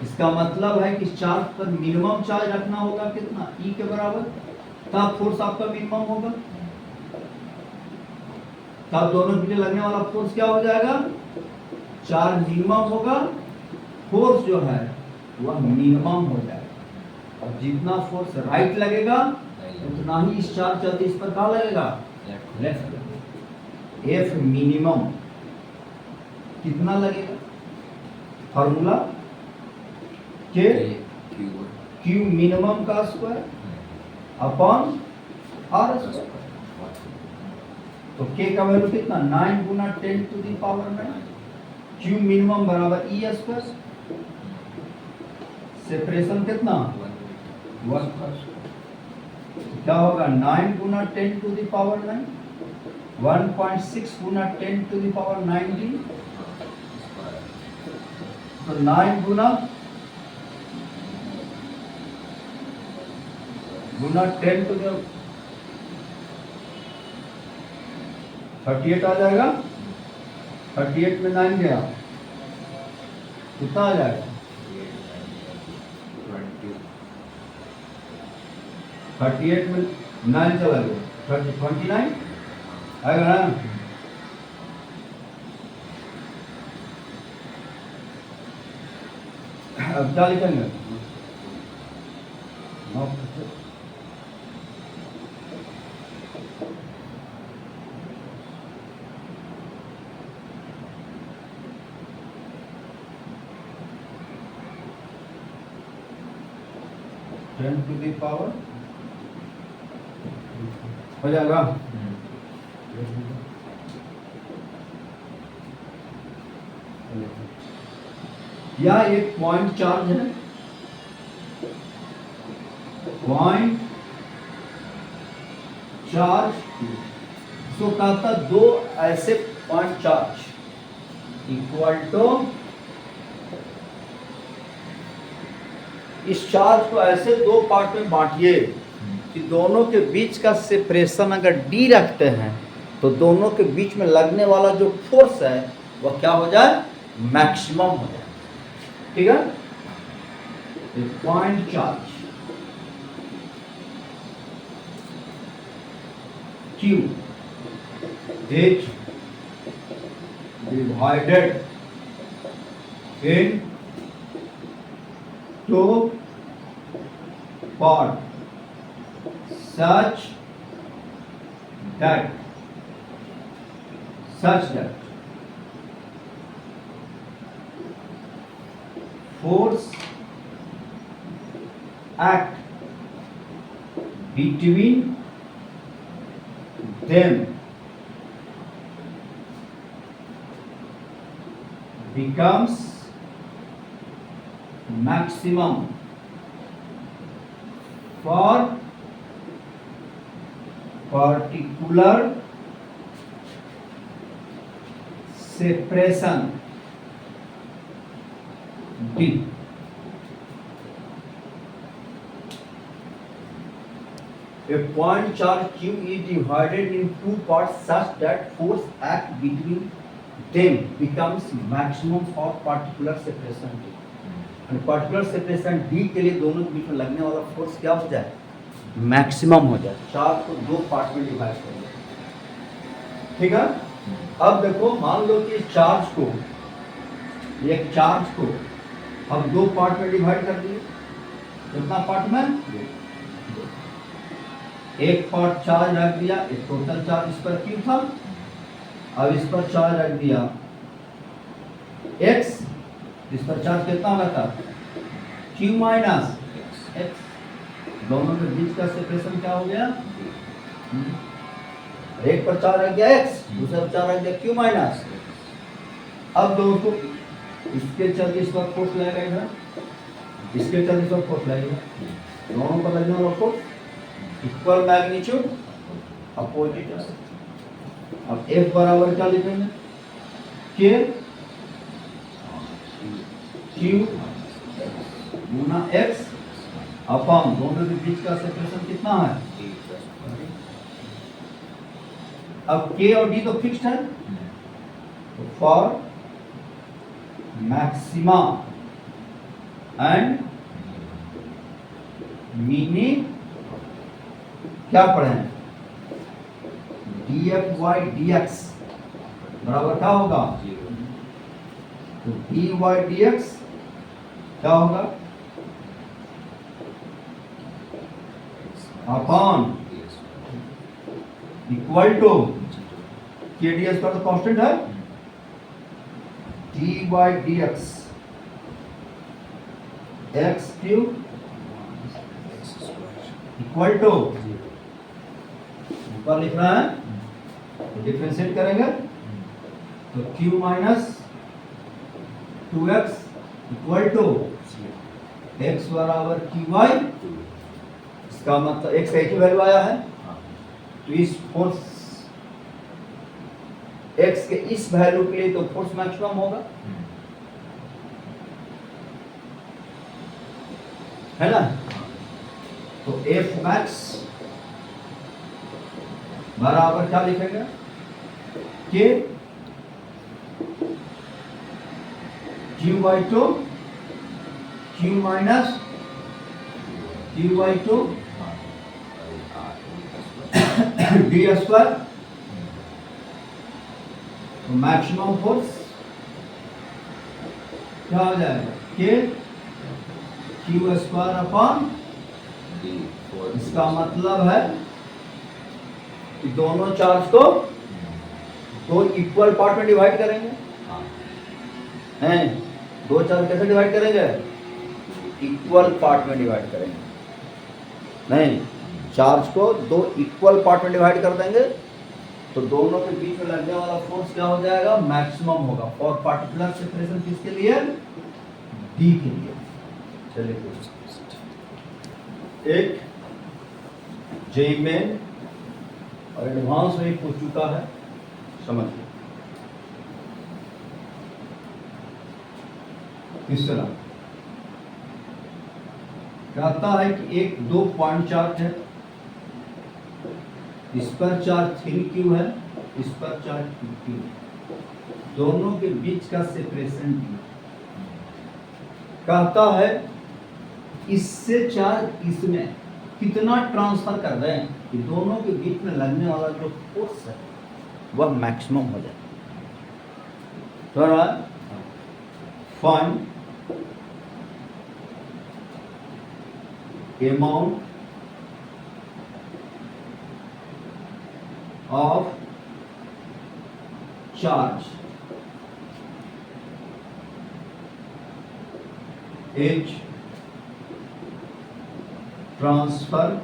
Speaker 1: इसका मतलब है कि चार्ज पर मिनिमम चार्ज रखना होगा कितना? E के बराबर, तब फोर्स आपका मिनिमम होगा। तब दोनों के लिए लगने वाला फोर्स क्या हो जाएगा? चार्ज मिनिमम होगा, फोर्स जो है वह मिनिमम हो जाएगा। और जितना फोर्स राइट लगेगा उतना ही इस चार्ज चलते इस पर कहाँ लगेगा? लेफ्ट। F मिनिमम कितना लगेगा? फॉर्मूला के Q मिनिमम का स्क्वायर अपॉन R स्क्वायर। तो K का वैल्यू कितना? 9 गुना 10 to the power 9। Q minimum बराबर E स्क्वायर। सेपरेशन कितना? 1। क्या होगा? 9 गुना 10 टू द पावर 9, 1.6 गुना 10 टू द पावर 19। तो 9 गुना 10 टू द 38 आ जाएगा। 38 में 9 गया, कितना आ जाएगा? 38 में 9 चला गया, 29 आएगा ना। अब क्या लिखेंगे? 10 to the power हो जाएगा। या एक पॉइंट चार्ज है, पॉइंट चार्ज सो कहता दो ऐसे पॉइंट चार्ज इक्वल टू, इस चार्ज को ऐसे दो पार्ट में बांटिए कि दोनों के बीच का सेपरेशन अगर d रखते हैं तो दोनों के बीच में लगने वाला जो फोर्स है वह क्या हो जाए? मैक्सिमम हो जाए। ठीक है, point charge Q is divided in two parts such that force act between them becomes maximum for particular separation D. A point charge Q is divided in two parts such that force act between them becomes maximum for particular separation D. And particular separation D के लिए दोनों के बीच में लगने वाला force क्या हो जाए? मैक्सिमम हो जाए। चार्ज को दो पार्ट में डिवाइड करेंगे। ठीक है, अब देखो मान लो कि चार्ज को, एक चार्ज को हम दो पार्ट में डिवाइड कर दिए। कितना पार्ट में? एक पार्ट चार्ज रख दिया, एक टोटल चार्ज इस पर Q था। अब इस पर चार्ज रख दिया X, इस पर चार्ज कितना होगा था? Q minus X। दोनों के बीच का सेपरेशन क्या हो गया? एक पर चार्ज रख दिया X, दूसरे पर चार्ज रख दिया Q माइनस। अब दोनों को इसके चलते इस पर फोर्स लगेगा, इधर इसके चलते इस पर फोर्स लगेगा। दोनों पर लगने वाला फोर्स इक्वल मैग्नीट्यूड अपोजिट। अब F बराबर क्या लिखेंगे? K Q गुना X अपॉन दोनों के बीच का सेपरेशन कितना है? अब K और D तो फिक्स्ड है, तो फॉर मैक्सिमा एंड मिनी क्या पढ़े हैं? df by dx बराबर क्या होगा? तो dy dx क्या होगा? Upon equal to K ds का तो कांस्टेंट है, dy dx x cube equal to ऊपर लिख रहा है तो डिफरेंशिएट करेंगे तो q minus 2x equal to x बराबर qy। इसका मतलब x का एक ही वैल्यू आया है, तो इस फोर्स x के इस वैल्यू के लिए तो फोर्स मैक्सिमम होगा, है ना। तो F मैक्स बराबर क्या लिखेंगे? K Q by 2 Q minus Q by 2 D square, तो मैक्सिमम फोर्स क्या हो जाएगा के क्यू स्क्वायर अपॉन
Speaker 2: डी।
Speaker 1: इसका मतलब है कि दोनों चार्ज को दो इक्वल पार्ट में डिवाइड करेंगे।
Speaker 2: हाँ,
Speaker 1: हैं दो चार्ज कैसे डिवाइड करेंगे? इक्वल पार्ट में डिवाइड करेंगे। नहीं, चार्ज को दो इक्वल पार्ट में डिवाइड कर देंगे तो दोनों के बीच में लगने वाला फोर्स क्या हो जाएगा? मैक्सिमम होगा फॉर पार्टिकुलर सेपरेशन। किसके लिए? डी के लिए। चलिए एक जेई मेन और एडवांस में पूछ चुका है, समझिए। तीसरा कहता है कि एक दो पॉइंट चार्ज है, इस पर चार्ज 3Q है, इस पर चार्ज 2Q है, दोनों के बीच का सेपरेशन D। कहता है इससे चार्ज इसमें कितना ट्रांसफर कर दें कि दोनों के बीच में लगने वाला जो फोर्स है वह मैक्सिमम हो जाए। तो find amount of charge H transfer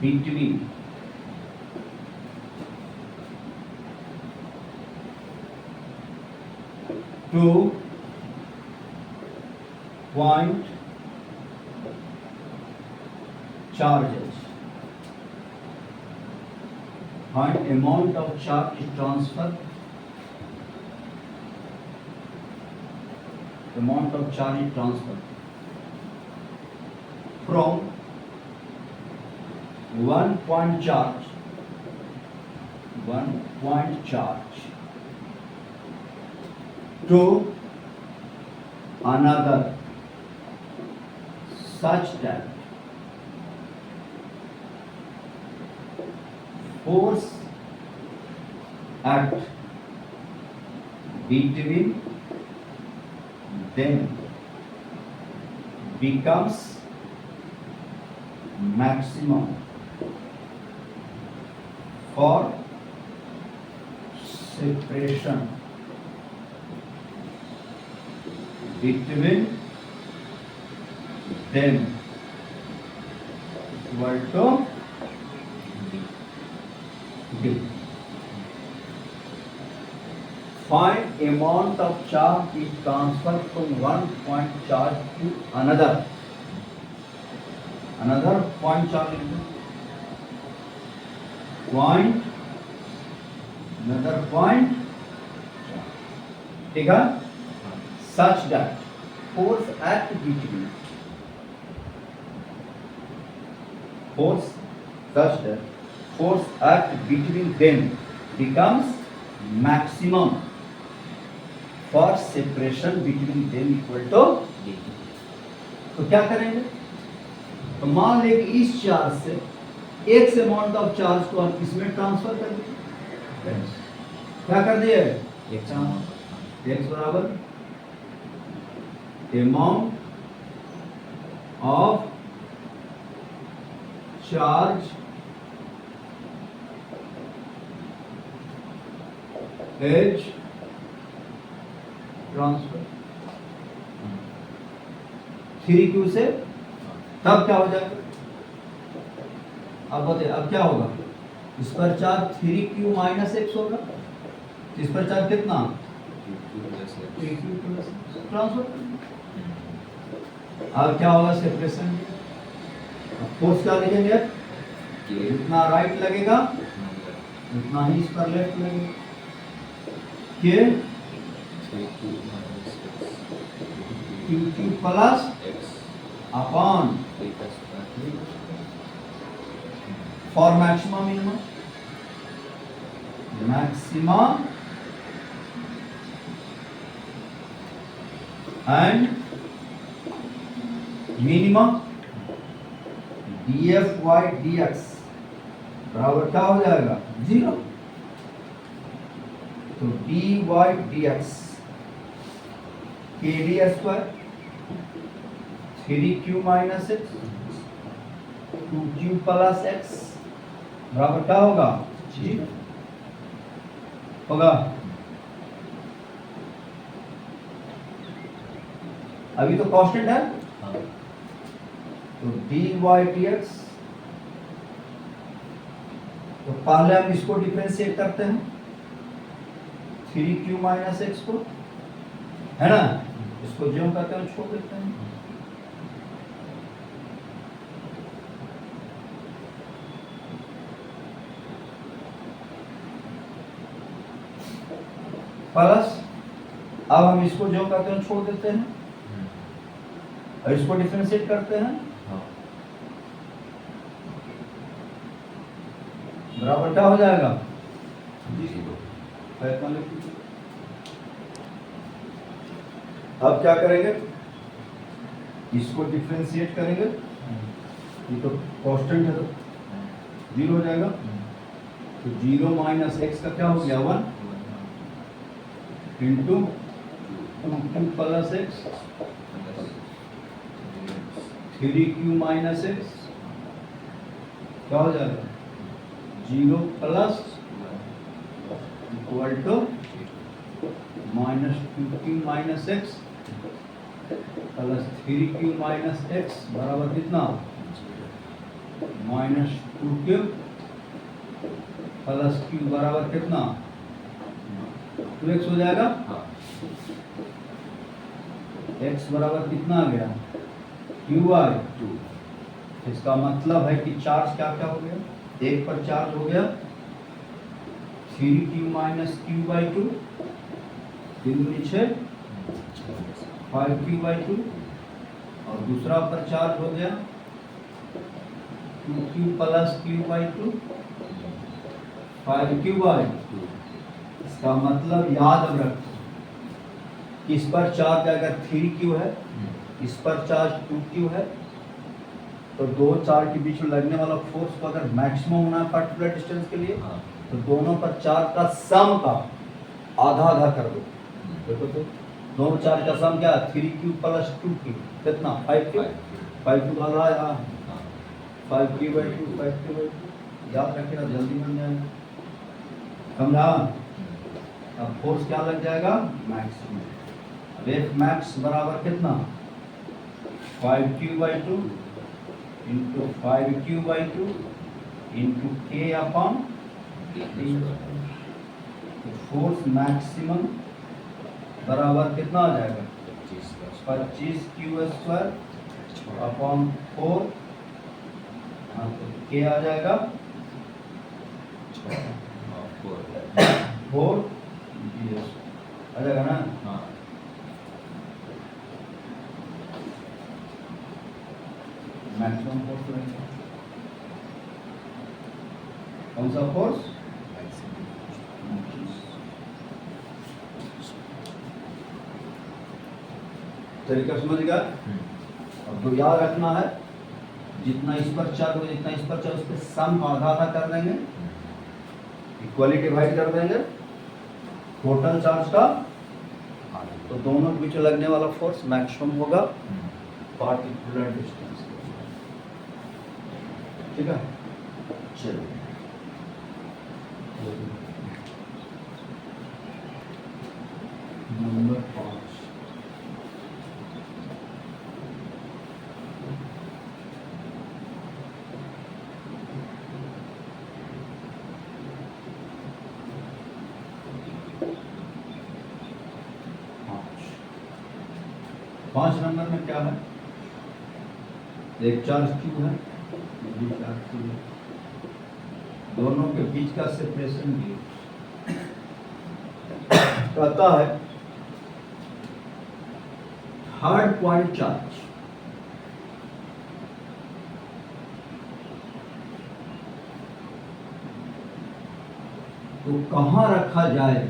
Speaker 1: between two point charges. Find amount of charge transfer. Amount of charge transfer from one point charge to another such that force act between them becomes maximum for separation between them equal to D. Find amount of charge is transferred from one point charge to another point charge point another point, ठीक है, such that force act between them becomes maximum for separation between them equal to D. तो क्या करेंगे? तो मान ले कि इस चार्ज से एक्स अमाउंट ऑफ चार्ज को हम इसमें ट्रांसफर कर दिए। क्या कर दिए? एक्स बराबर amount of charge H transfer 3Q से, तब क्या हो जाएगा? अब बताइए, अब क्या होगा? इस पर चार्ज 3Q माइनस एक्स होगा, इस पर चार्ज कितना? 3Q plus transfer. अब क्या होगा? सेपरेशन। फोर्स क्या लिखेंगे? जितना राइट लगेगा उतना ही इस पर लेफ्ट लगेगा। के QQ plus upon for maximum minimum and minimum df/dx बराबर क्या हो जाएगा 0। तो dy dx kd square 3q minus x 2q plus x बराबर क्या होगा 0 होगा। अभी तो कांस्टेंट है, तो dy dx, तो पहले हम इसको डिफरेंशिएट करते हैं 3q माइनस एक्स को, है ना, इसको जो करते हैं छोड़ देते हैं। प्लस अब हम इसको जो करते हैं छोड़ देते हैं और इसको डिफरेंशिएट करते हैं, बराबर क्या हो जाएगा 0। अब क्या करेंगे, इसको डिफरेंशिएट करेंगे, ये तो कांस्टेंट है तो 0 हो जाएगा। तो 0 माइनस एक्स का क्या हो गया 1 into 2q plus X 3q minus X क्या हो जाएगा 0 plus equal to minus 2q minus X plus 3q minus X बराबर कितना माइनस 2q प्लस q बराबर कितना 2x हो जाएगा। x बराबर कितना आ गया qy 2। इसका मतलब है कि चार्ज क्या क्या हो गया, एक पर चार्ज हो गया 3q माइनस q बाई 2, 3 नीचे 5q बाई 2, और दूसरा पर चार्ज हो गया 2q plus q by 2 5q by 2। इसका मतलब याद रखो कि इस पर चार्ज अगर 3q है, इस पर चार्ज 2q है, तो दो चार्ज के बीच में लगने वाला फोर्स को अगर मैक्सिमम होना है पर्टिकुलर डिस्टेंस के लिए, तो दोनों पर चार्ज का सम का आधा आधा कर दो। देखो तो दोनों चार्ज का सम क्या है 3q प्लस 2q कितना 5q, 5q का आधा है 5q बाई 2 5q बाई 2, याद रखिएगा जल्दी बन जाएगा, समझा। अब फोर्स क्या लग जाएगा मैक्सिमम, अब F मैक्स बराबर कितना 5q by 2 into 5q by 2 into k upon force maximum बराबर कितना आ जाएगा 25q स्क्वायर अपॉन 4, तो k आ जाएगा 4 आ जाएगा ना। मैक्सिमम फोर्स रहेगा कौन सा फोर्स तरीका समझ गया। अब तो याद रखना है जितना इस पर चार्ज हो जितना इस पर चार्ज उसके सम आधा आधा कर देंगे, इक्वली डिवाइड कर देंगे टोटल चार्ज का, तो दोनों के बीच लगने वाला फोर्स मैक्सिमम होगा पार्टिकुलर डिस्टेंस। ठीक है, चलो नंबर 5 5 नंबर में क्या है, एक चार्ज क्यू है, चार्ज क्यू है, दोनों के बीच का सेपरेशन भी कहता है थर्ड पॉइंट चार्ज तो कहां रखा जाए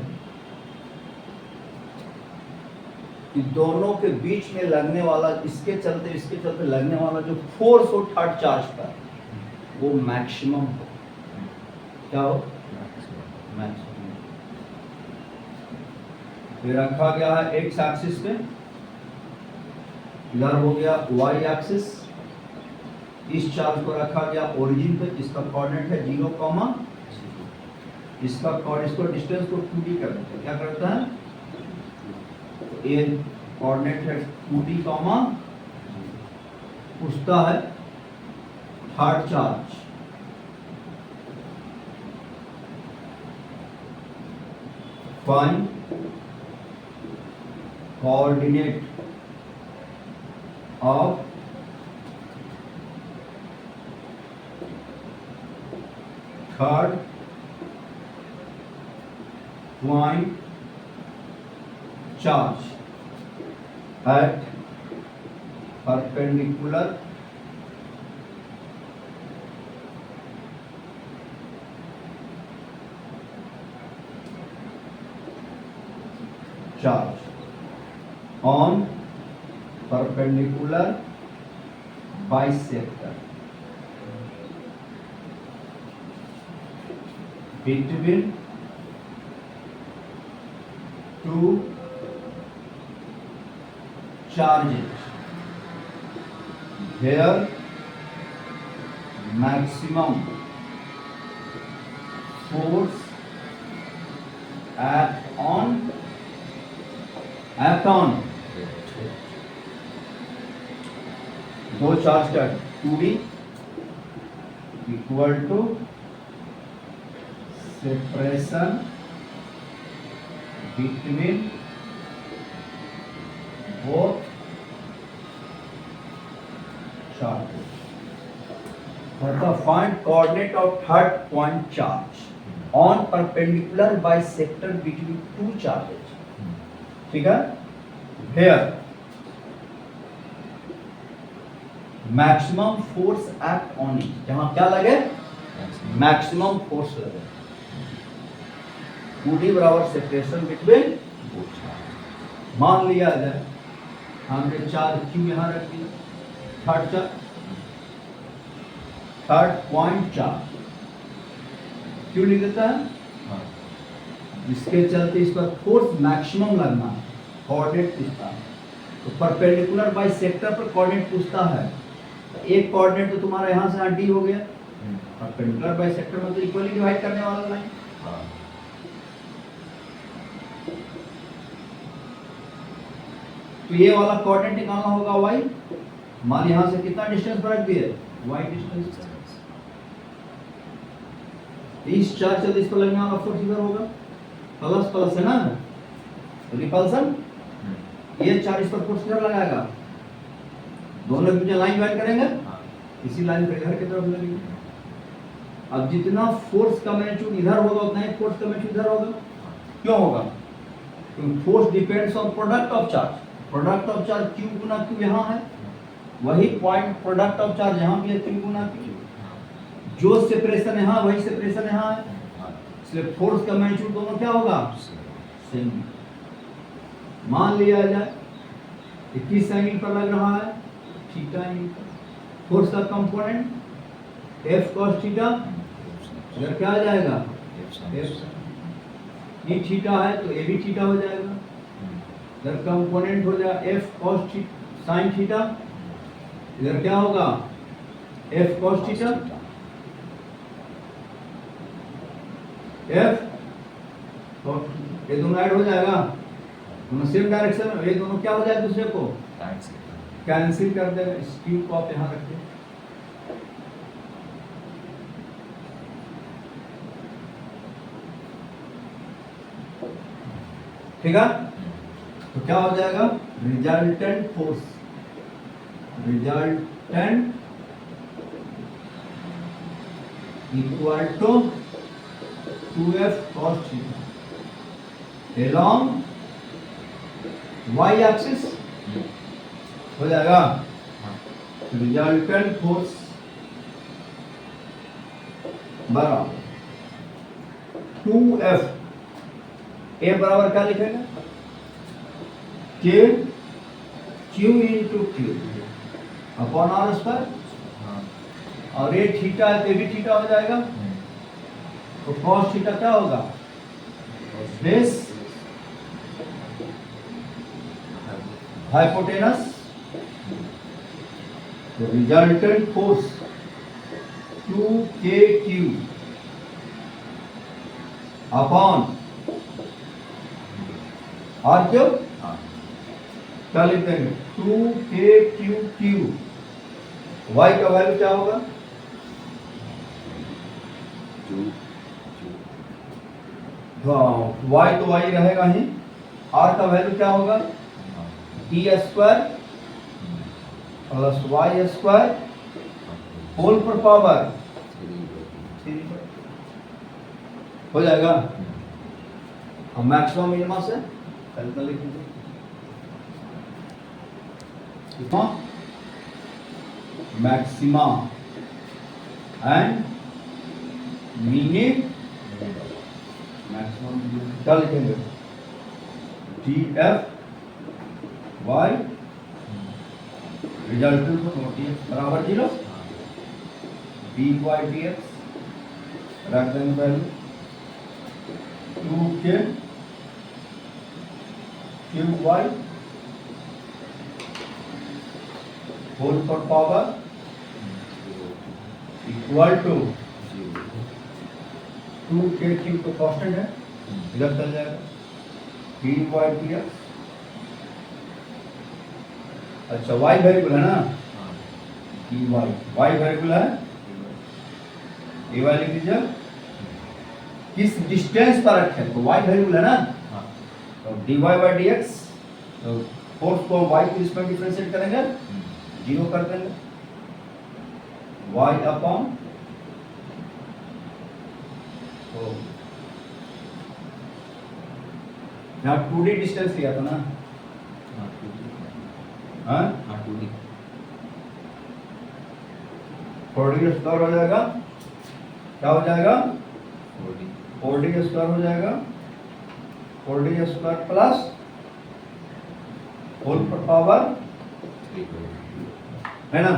Speaker 1: कि दोनों के बीच में लगने वाला इसके चलते लगने वाला जो फोर्स हो थर्ड चार्ज पर वो मैक्सिमम हो। क्या हो, मैक्सिमम। ये रखा गया है एक्स एक्सिस पे, इधर हो गया वाई एक्सिस। इस चार्ज को रखा गया ओरिजिन पे, जिसका कोऑर्डिनेट है 0, इसका इसको डिस्टेंस को 2d कर देते हैं। क्या करता है, तो ये कोऑर्डिनेट है 2d, पूछता है third charge, find coordinate of third point charge at perpendicular charge on perpendicular bisector between two charges where maximum force act on दो चार्ज का 2d equal to separation between both charges. Find coordinate of third point charge on perpendicular bisector between two charges. ठीक है, here maximum force act on it, जहां क्या लगे, maximum force लगे, 2d बराबर separation between. मान लिया जाए हमने चार्ज क्यू यहां रख दिया, थर्ड पॉइंट चार्ज क्यों लिख देता है, जिसके चलते इस पर फोर्स मैक्सिमम लगना है, कोऑर्डिनेट पूछता है। तो परपेंडिकुलर बाय सेक्टर पर कोऑर्डिनेट पूछता है, तो एक कोऑर्डिनेट तो तुम्हारा यहां से डी हो गया, परपेंडिकुलर बाय सेक्टर में तो इक्वली डिवाइड करने वाला लाइन। तो ये वाला कोऑर्डिनेट निकालना होगा y, मान यहां से कितना डिस्टेंस पर रख दिए, y डिस्टेंस। इस चार्ज से इस पर लगने वाला फोर्स इधर होगा, प्लस प्लस है ना, तो रिपल्सन, ये चार्ज इस पर फोर्स इधर लगाएगा, दोनों के बीच लाइन ज्वाइन करेंगे, इसी लाइन पे इधर की तरफ लगेगी। अब जितना फोर्स का मैग्नीट्यूड इधर होगा उतना ही फोर्स का मैग्नीट्यूड इधर होगा। क्यों होगा, क्योंकि force depends on product of charge. Product of charge Q Guna Q यहाँ है, वही पॉइंट प्रोडक्ट ऑफ चार्ज यहाँ भी है Q गुना Q, जो सेपरेशन यहाँ वही सेपरेशन यहाँ है, इसलिए फोर्स का मैग्नीट्यूड दोनों क्या होगा, सेम। मान लिया जाए कि किस एंगल पर लग रहा है, थीटा एंगल पर। फोर्स का कंपोनेंट F cos थीटा, इधर क्या आ जाएगा, ये थीटा है तो ये भी थीटा हो जाएगा, इधर कंपोनेंट हो जाएगा F cos sin थीटा, इधर क्या होगा, F cos theta, F cos, ये दोनों ऐड हो जाएगा, दोनों सेम डायरेक्शन में, ये दोनों क्या हो जाएगा, दूसरे को कैंसिल कर देगा। इस Q को आप यहाँ रखिए, ठीक है। तो क्या हो जाएगा, resultant force, resultant equal to 2F cos theta along y axis हो जाएगा। रिजल्टेंट फोर्स बराबर 2F, ए बराबर क्या लिखेगा, Q into Q upon R square, और ये थीटा है तो भी थीटा हो जाएगा, तो cos थीटा क्या होगा? बेस हाइपोटेनस, तो resultant force 2kq upon R cube, क्या लिख देंगे? 2kq। y का वैल्यू क्या होगा? y तो y रहेगा ही, r का वैल्यू क्या होगा? t square plus y square whole पर पावर 3 हो जाएगा। हम मैक्सिमम मिनिमा से कैलकुलेट लिखेंगे कितना? मैक्सिमा एंड मिनिमम, मैक्सिमम क्या लिखेंगे? df y रिजल्टेंट को df बराबर 0, dy dx रख देंगे value 2k cube y whole पर power equal to 2k cube तो कांस्टेंट है, इधर चल जाएगा dy dx। अच्छा y वेरिएबल है ना, dy y वेरिएबल है, dy लिख दीजिए। किस डिस्टेंस पर रखें तो y वेरिएबल है ना, तो dy बाई dx, तो फोर्स को y के रिस्पेक्ट डिफरेंशिएट करेंगे, 0 कर देंगे, y अपॉन तो यहाँ 2d डिस्टेंस लिया था ना, हाँ
Speaker 2: 2D
Speaker 1: 4d स्क्वायर हो जाएगा, क्या हो जाएगा?
Speaker 2: 4D
Speaker 1: 4d स्क्वायर हो जाएगा, 4d स्क्वायर प्लस होल पर पावर है ना,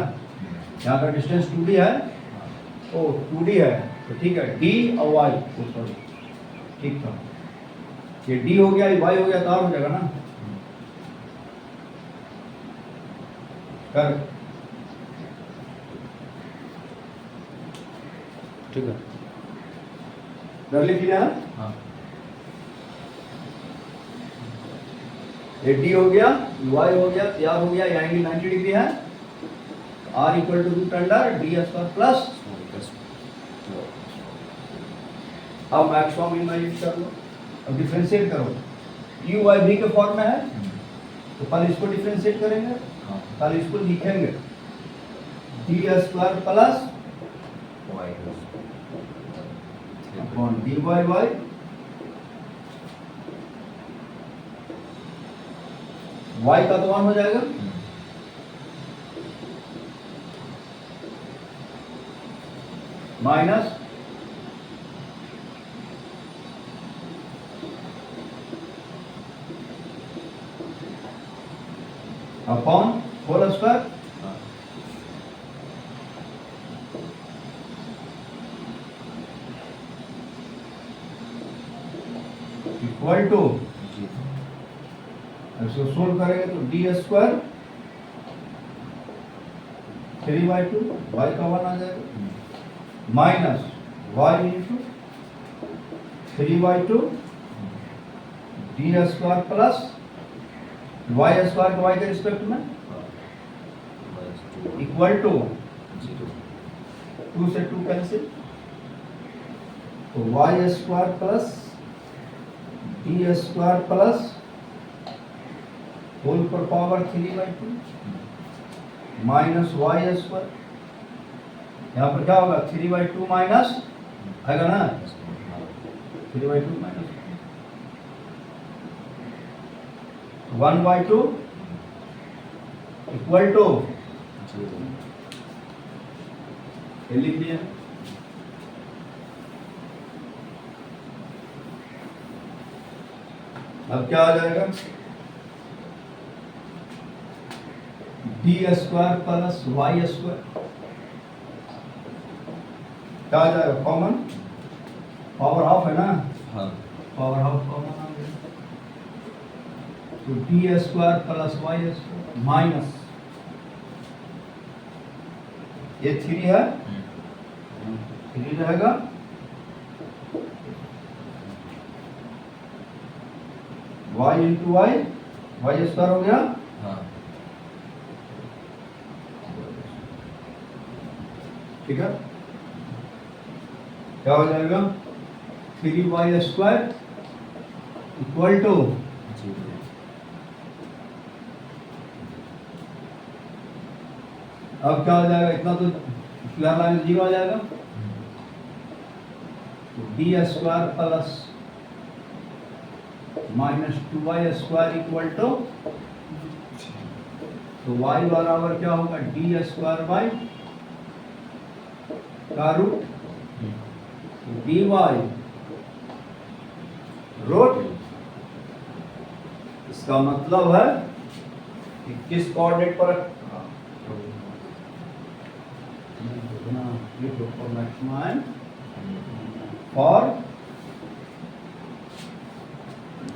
Speaker 1: यहाँ का डिस्टेंस 2d है, ओ 2d है तो ठीक है, d और y सॉरी ठीक था, ये d हो गया, ये y हो गया, तो r हो जाएगा ना, कर
Speaker 2: ठीक है,
Speaker 1: कर लिख लिया ना,
Speaker 2: हाँ
Speaker 1: ये d हो गया, y हो गया, r हो गया, यहाँ एंगल 90 डिग्री है, r equal to root under d square plus, अब मैक्सिमम मिनिमम यूज कर लो, अब डिफरेंशिएट करो, u y v के फॉर्म में है, तो पहले इसको डिफरेंशिएट करेंगे, पहले इसको लिखेंगे d square plus upon dy y y का तो 1 हो जाएगा, minus upon whole square equal to, इसको सोल्व करेंगे तो डी स्क्वायर 3/2 y का 1 आ जाएगा, minus y into 3/2 D square plus y square को y के रिस्पेक्ट में इक्वल टू 2 से 2 कैंसिल, तो y square plus D square plus whole पर पावर 3/2 माइनस y स्क्वायर, यहाँ पर क्या होगा 3/2 माइनस आएगा ना, 3/2 माइनस 1/2 इक्वल टू, ये लिख दिया, अब क्या आ जाएगा D square plus Y square, क्या आ जाएगा कॉमन पावर हाफ है ना,
Speaker 2: हाँ
Speaker 1: पावर हाफ कॉमन आ गया, तो D square plus Y square minus ये 3 है, 3 रहेगा, y into Y, Y square हो गया,
Speaker 2: हाँ
Speaker 1: ठीक है, क्या हो जाएगा 3y स्क्वायर इक्वल टू
Speaker 2: जी
Speaker 1: अब क्या हो जाएगा, इतना तो स्क्वायर लाइन 0 आ जाएगा, तो D square plus minus 2y square equal to, तो y बराबर क्या होगा डी स्क्वायर बाई का रूट डी वाई रूट, इसका मतलब है कि किस कोऑर्डिनेट पर और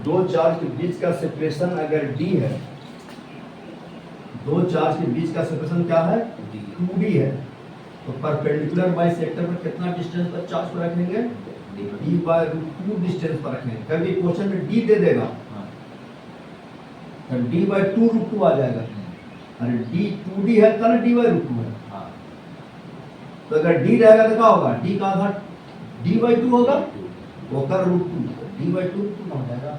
Speaker 1: दो चार्ज के बीच का सेपरेशन अगर d है, दो चार्ज के बीच का सेपरेशन क्या है 2d है, तो परपेंडिकुलर बाइसेक्टर पर कितना डिस्टेंस पर चार्ज पर रखेंगे d बाय रूट 2 डिस्टेंस पर रखेंगे, कभी क्वेश्चन में d दे देगा तो d बाय 2 रूट 2 आ जाएगा, अरे d 2d है तो d बाय रूट 2 है, तो अगर d रहेगा तो क्या होगा d का आधा d बाय 2 होगा, वो कर रूट 2 d बाय 2 रूट 2 हो जाएगा,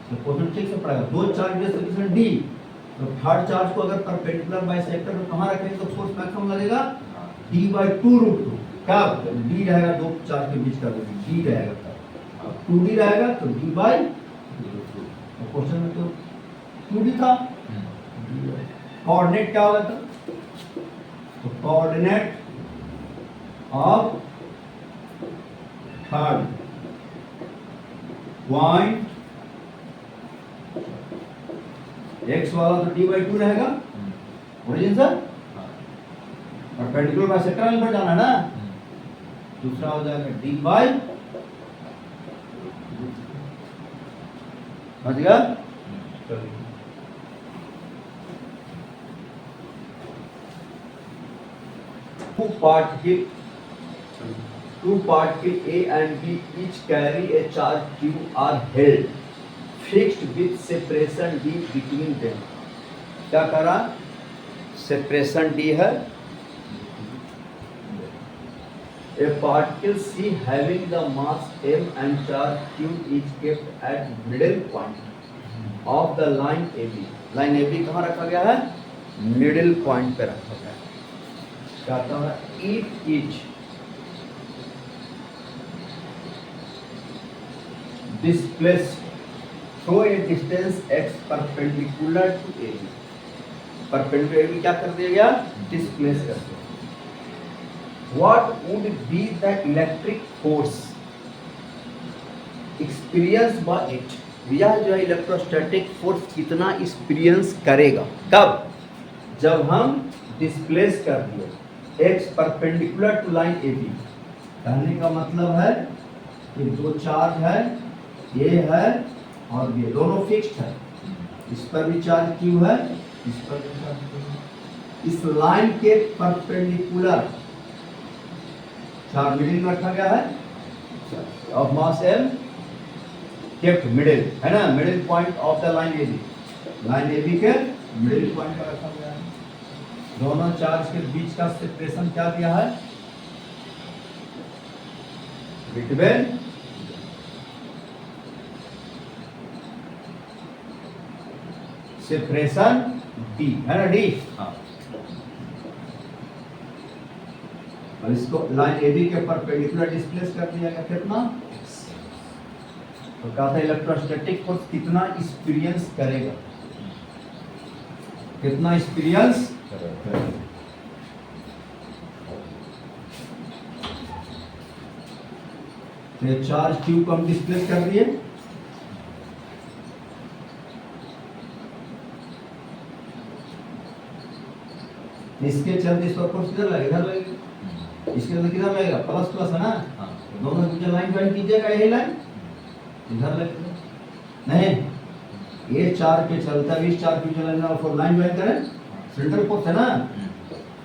Speaker 1: तो क्वेश्चन ठीक से पड़ेगा, दो चार्ज के सेपरेशन d, तो थर्ड चार्ज को अगर परपेंडिकुलर बाइसेक्टर में कहां रखेंगे तो फोर्स मैक्सिमम लगेगा d बाय 2 रूट 2, क्या d रहेगा दो चार्ज के बीच का d रहेगा, अब 2d रहेगा तो d बाय, तो क्वेश्चन में तो 2d था, कोऑर्डिनेट क्या होगा तो coordinate of third point x वाला तो d बाई 2 रहेगा, origin sir, perpendicular bisector line पर जाना है ना, दूसरा हो जाएगा d बाई, समझ गया, two particle A and B each carry a charge Q are held fixed with separation D between them, क्या करा सेपरेशन D है, a particle C having the mass M and charge Q is kept at middle point of the line AB, line AB कहाँ रखा गया है middle point पे रखा गया है, कहता है if each displaced through a distance x perpendicular to AB, perpendicular AB क्या कर दिया गया डिस्प्लेस कर दिया, what would be the electric force experienced by it, यह जो है इलेक्ट्रोस्टैटिक फोर्स कितना एक्सपीरियंस करेगा, कब जब हम डिस्प्लेस कर दिए x perpendicular to line AB, कहने का मतलब है कि दो चार्ज है ये है और ये दोनों फिक्स्ड है, इस पर भी चार्ज Q है, इस पर भी चार्ज Q है, इस लाइन के परपेंडिकुलर चार्ज मिडिल में रखा गया है of mass M kept middle है ना, middle point of the line AB, line AB के मिडिल पॉइंट पर रखा गया है, दोनों चार्ज के बीच का सेपरेशन क्या दिया है बिटवीन सेपरेशन D है ना, D, और इसको लाइन AB के परपेंडिकुलर डिस्प्लेस कर दिया गया कितना, तो कहा था इलेक्ट्रोस्टैटिक फोर्स कितना एक्सपीरियंस करेगा, कितना एक्सपीरियंस करेगा, तो चार्ज Q को हम डिस्प्लेस कर दिए, इसके चलते इस पर फोर्स किधर लगेगा, इधर लगेगा, इसके अंदर किधर लगेगा प्लस प्लस है ना, दोनों की लाइन ज्वाइन कीजिएगा, यही लाइन इधर लगे नहीं, ये चार के चलता है, इस चार की लाइन और लाइन ज्वाइन करें, सेंट्रल फोर्स है ना,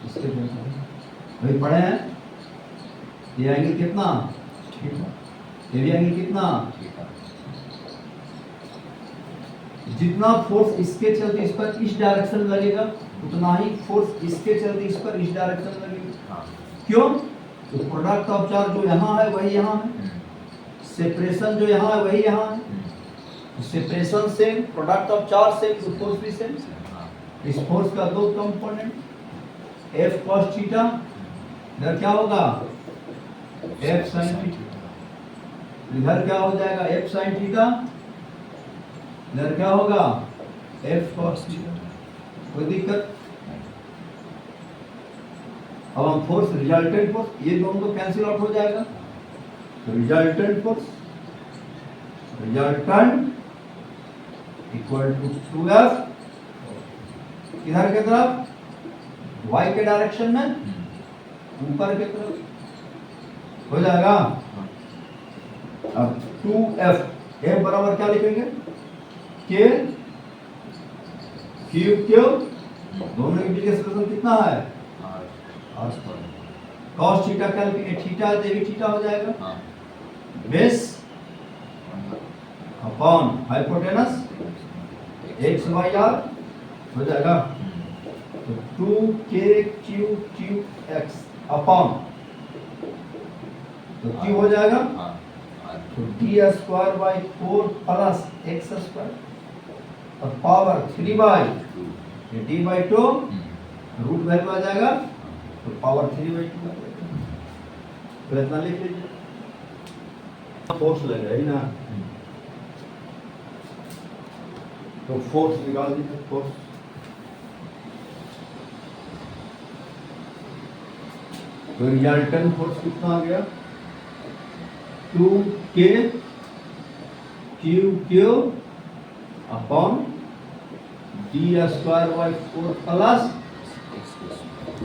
Speaker 1: इसके वही पढ़े हैं। ये एंगल कितना, ये भी एंगल कितना, जितना फोर्स इसके चलते इस पर इस डायरेक्शन में लगेगा, उतना ही फोर्स इसके चलते इस पर इस डायरेक्शन में लगेगा। क्यों? तो प्रोडक्ट ऑफ चार्ज जो यहाँ है वही यहाँ है, सेपरेशन जो यहाँ है वही यहाँ है। सेपरेशन से प्रोडक्ट ऑफ चार्ज से तो फोर्स भी सेम। इस फोर्स का दो कंपोनेंट, F cos थीटा, इधर क्या होगा F sin थीटा, इधर क्या हो जाएगा F sin थीटा, इधर क्या होगा F cos थीटा। कोई दिक्कत? अब हम फोर्स, रिजल्टेंट फोर्स, ये दोनों तो कैंसिल आउट हो जाएगा, तो resultant force, resultant equal to 2F, इधर की तरफ y के डायरेक्शन में, ऊपर की तरफ हो जाएगा। अब 2F, F बराबर क्या लिखेंगे, K Q, दोनों के बीच का एक्सप्रेशन कितना है, cos थीटा क्या लिखेंगे, थीटा देवी थीटा हो जाएगा, base upon hypotenuse x y r हो जाएगा, तो 2KQX अपॉन, तो Q हो जाएगा तो d square by 4 plus x square और power 3 by d by 2, root value आ जाएगा तो पावर 3 बाई 2, तो इतना लिख लीजिए। फोर्स लगेगा ही ना, तो फोर्स निकाल दीजिए, फोर्स तो रिजल्टेंट फोर्स कितना आ गया 2KQQ upon d square by 4 plus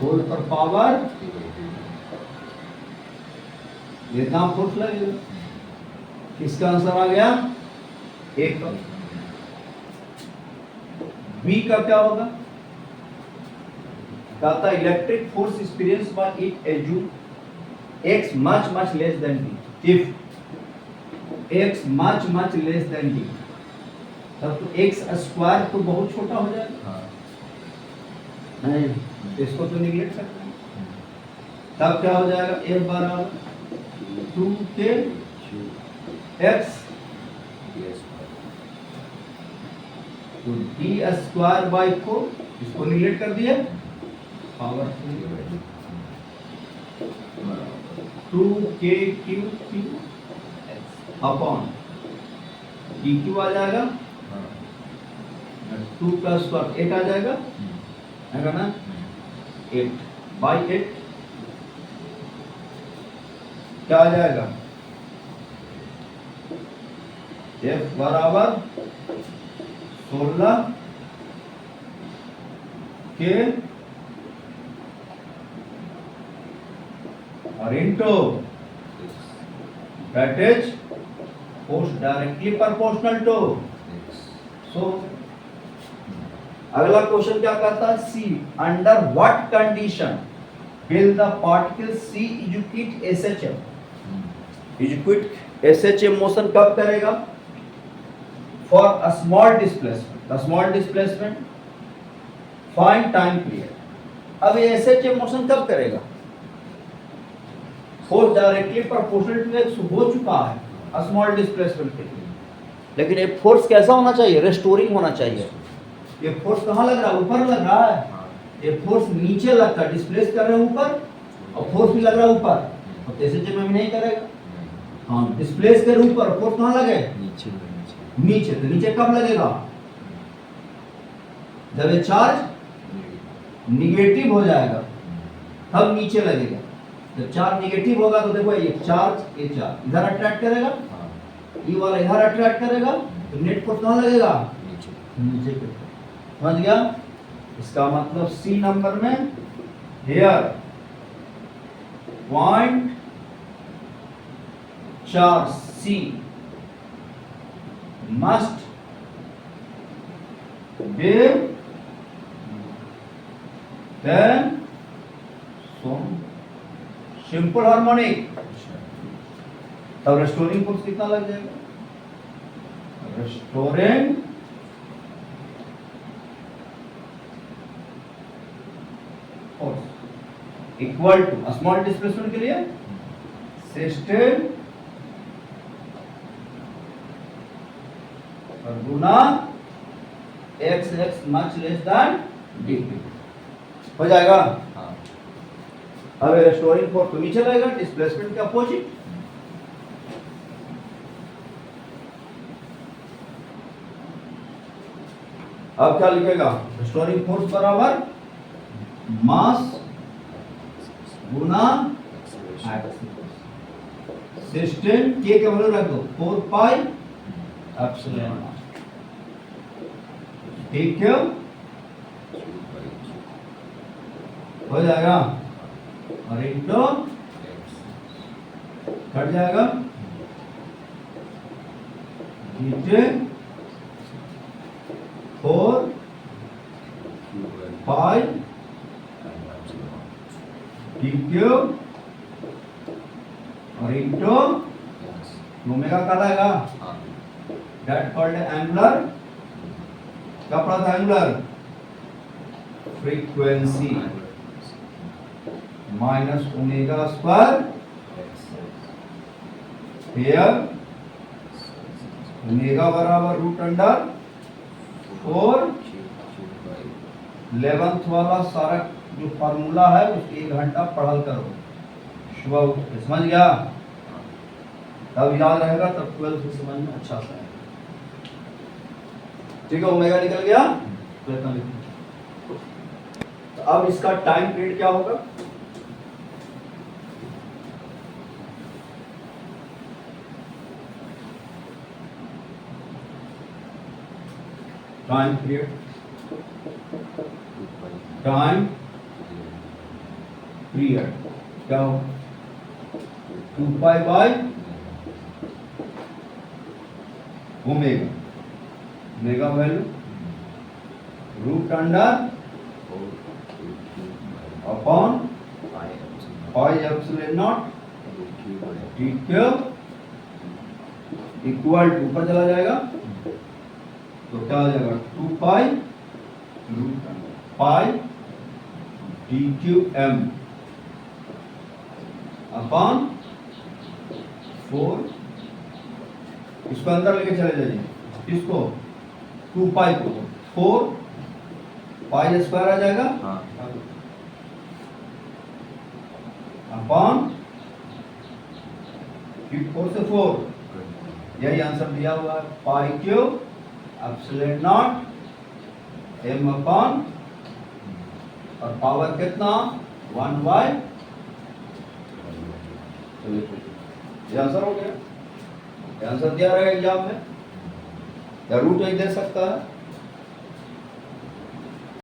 Speaker 1: whole पर पावर, इतना फोर्स लगेगा। किसका आंसर आ गया, एक का। बी का क्या होगा, कहता electric force experience by it assume x much less than t, if x much less than t, तब तो x स्क्वायर तो बहुत छोटा हो जाएगा, नहीं इसको तो निगलेक्ट करते हैं, तब क्या हो जाएगा f बराबर 2k x, तो d स्क्वायर बाई 4, इसको निगलेक्ट कर दिया, पावर 2KQQ अपॉन dQ आ जाएगा, 2 का स्क्वायर 8 आ जाएगा, है ना, 8 बाई 8 क्या आ जाएगा, F बराबर 16 के और into that is force directly proportional to, so अगला क्वेश्चन क्या कहता है, C under what condition will the particle C execute SHM, execute SHM motion कब करेगा, for a small displacement, small displacement find time period. अब ये SHM motion कब करेगा, force directly proportional to x हो चुका है स्मॉल डिस्प्लेसमेंट के लिए, लेकिन ये फोर्स कैसा होना चाहिए, रेस्टोरिंग होना चाहिए। ये फोर्स कहाँ लग रहा है, ऊपर लग रहा है, ये फोर्स नीचे लगता है, डिस्प्लेस कर रहे हैं ऊपर, और फोर्स भी लग रहा है ऊपर, और SHM में भी नहीं करेगा, हाँ डिस्प्लेस कर ऊपर, फोर्स कहाँ लगे, नीचे, तो नीचे कब लगेगा, जब ये चार्ज निगेटिव हो जाएगा तब नीचे लगेगा। जब चार्ज निगेटिव होगा तो देखो ये चार्ज इधर अट्रैक्ट करेगा, ये वाला इधर अट्रैक्ट करेगा, तो नेट फोर्स कहाँ लगेगा, नीचे। समझ गया? इसका मतलब सी नंबर में here point charge C must be then so simple harmonic. तब रेस्टोरिंग फोर्स कितना लग जाएगा? Restoring force equal to small displacement के लिए सिस्टम और गुना x x much less than d हो जाएगा।
Speaker 2: हाँ
Speaker 1: अब रेस्टोरिंग फोर्स तो नीचे रहेगा, डिस्प्लेसमेंट के अपोजिट। अब क्या लिखेगा? रेस्टोरिंग फोर्स बराबर मास गुना सिस्टम के वैल्यू रख दो 4 पाई एप्सिलॉन नॉट। ठीक है, हो जाएगा और इंटू कट जाएगा नीचे 4 पाई डी क्यू और इंटू ओमेगा का आएगा दैट कॉल्ड एंगुलर, क्या पढ़ा था? Angular frequency minus omega square here omega बराबर रूट अंडर 4 11th वाला सारा जो फार्मूला है उसको 1 घंटा पढ़ल करो सुबह उठ के, समझ गया? तब याद रहेगा, तब 12th में समझ में अच्छा सा है। ठीक है, ओमेगा निकल गया तो इतना लिखो। तो अब इसका टाइम पीरियड क्या होगा? टाइम पीरियड टाइम पीरियड क्या हो? 2 pi by omega, omega value root under upon pi epsilon not D cube equal to ऊपर चला जाएगा तो क्या हो जाएगा? 2 pi root pi D cube M upon 4। इसको अंदर लेके चले जाइए, इसको 2 पाई को 4 पाई स्क्वायर आ जाएगा अपॉन 4 से 4, यही आंसर दिया हुआ है। Pi cube epsilon not M upon और पावर कितना? 1 बाय। ये आंसर हो गया। ये आंसर दिया रहेगा एग्जाम में, या रूट नहीं दे सकता है।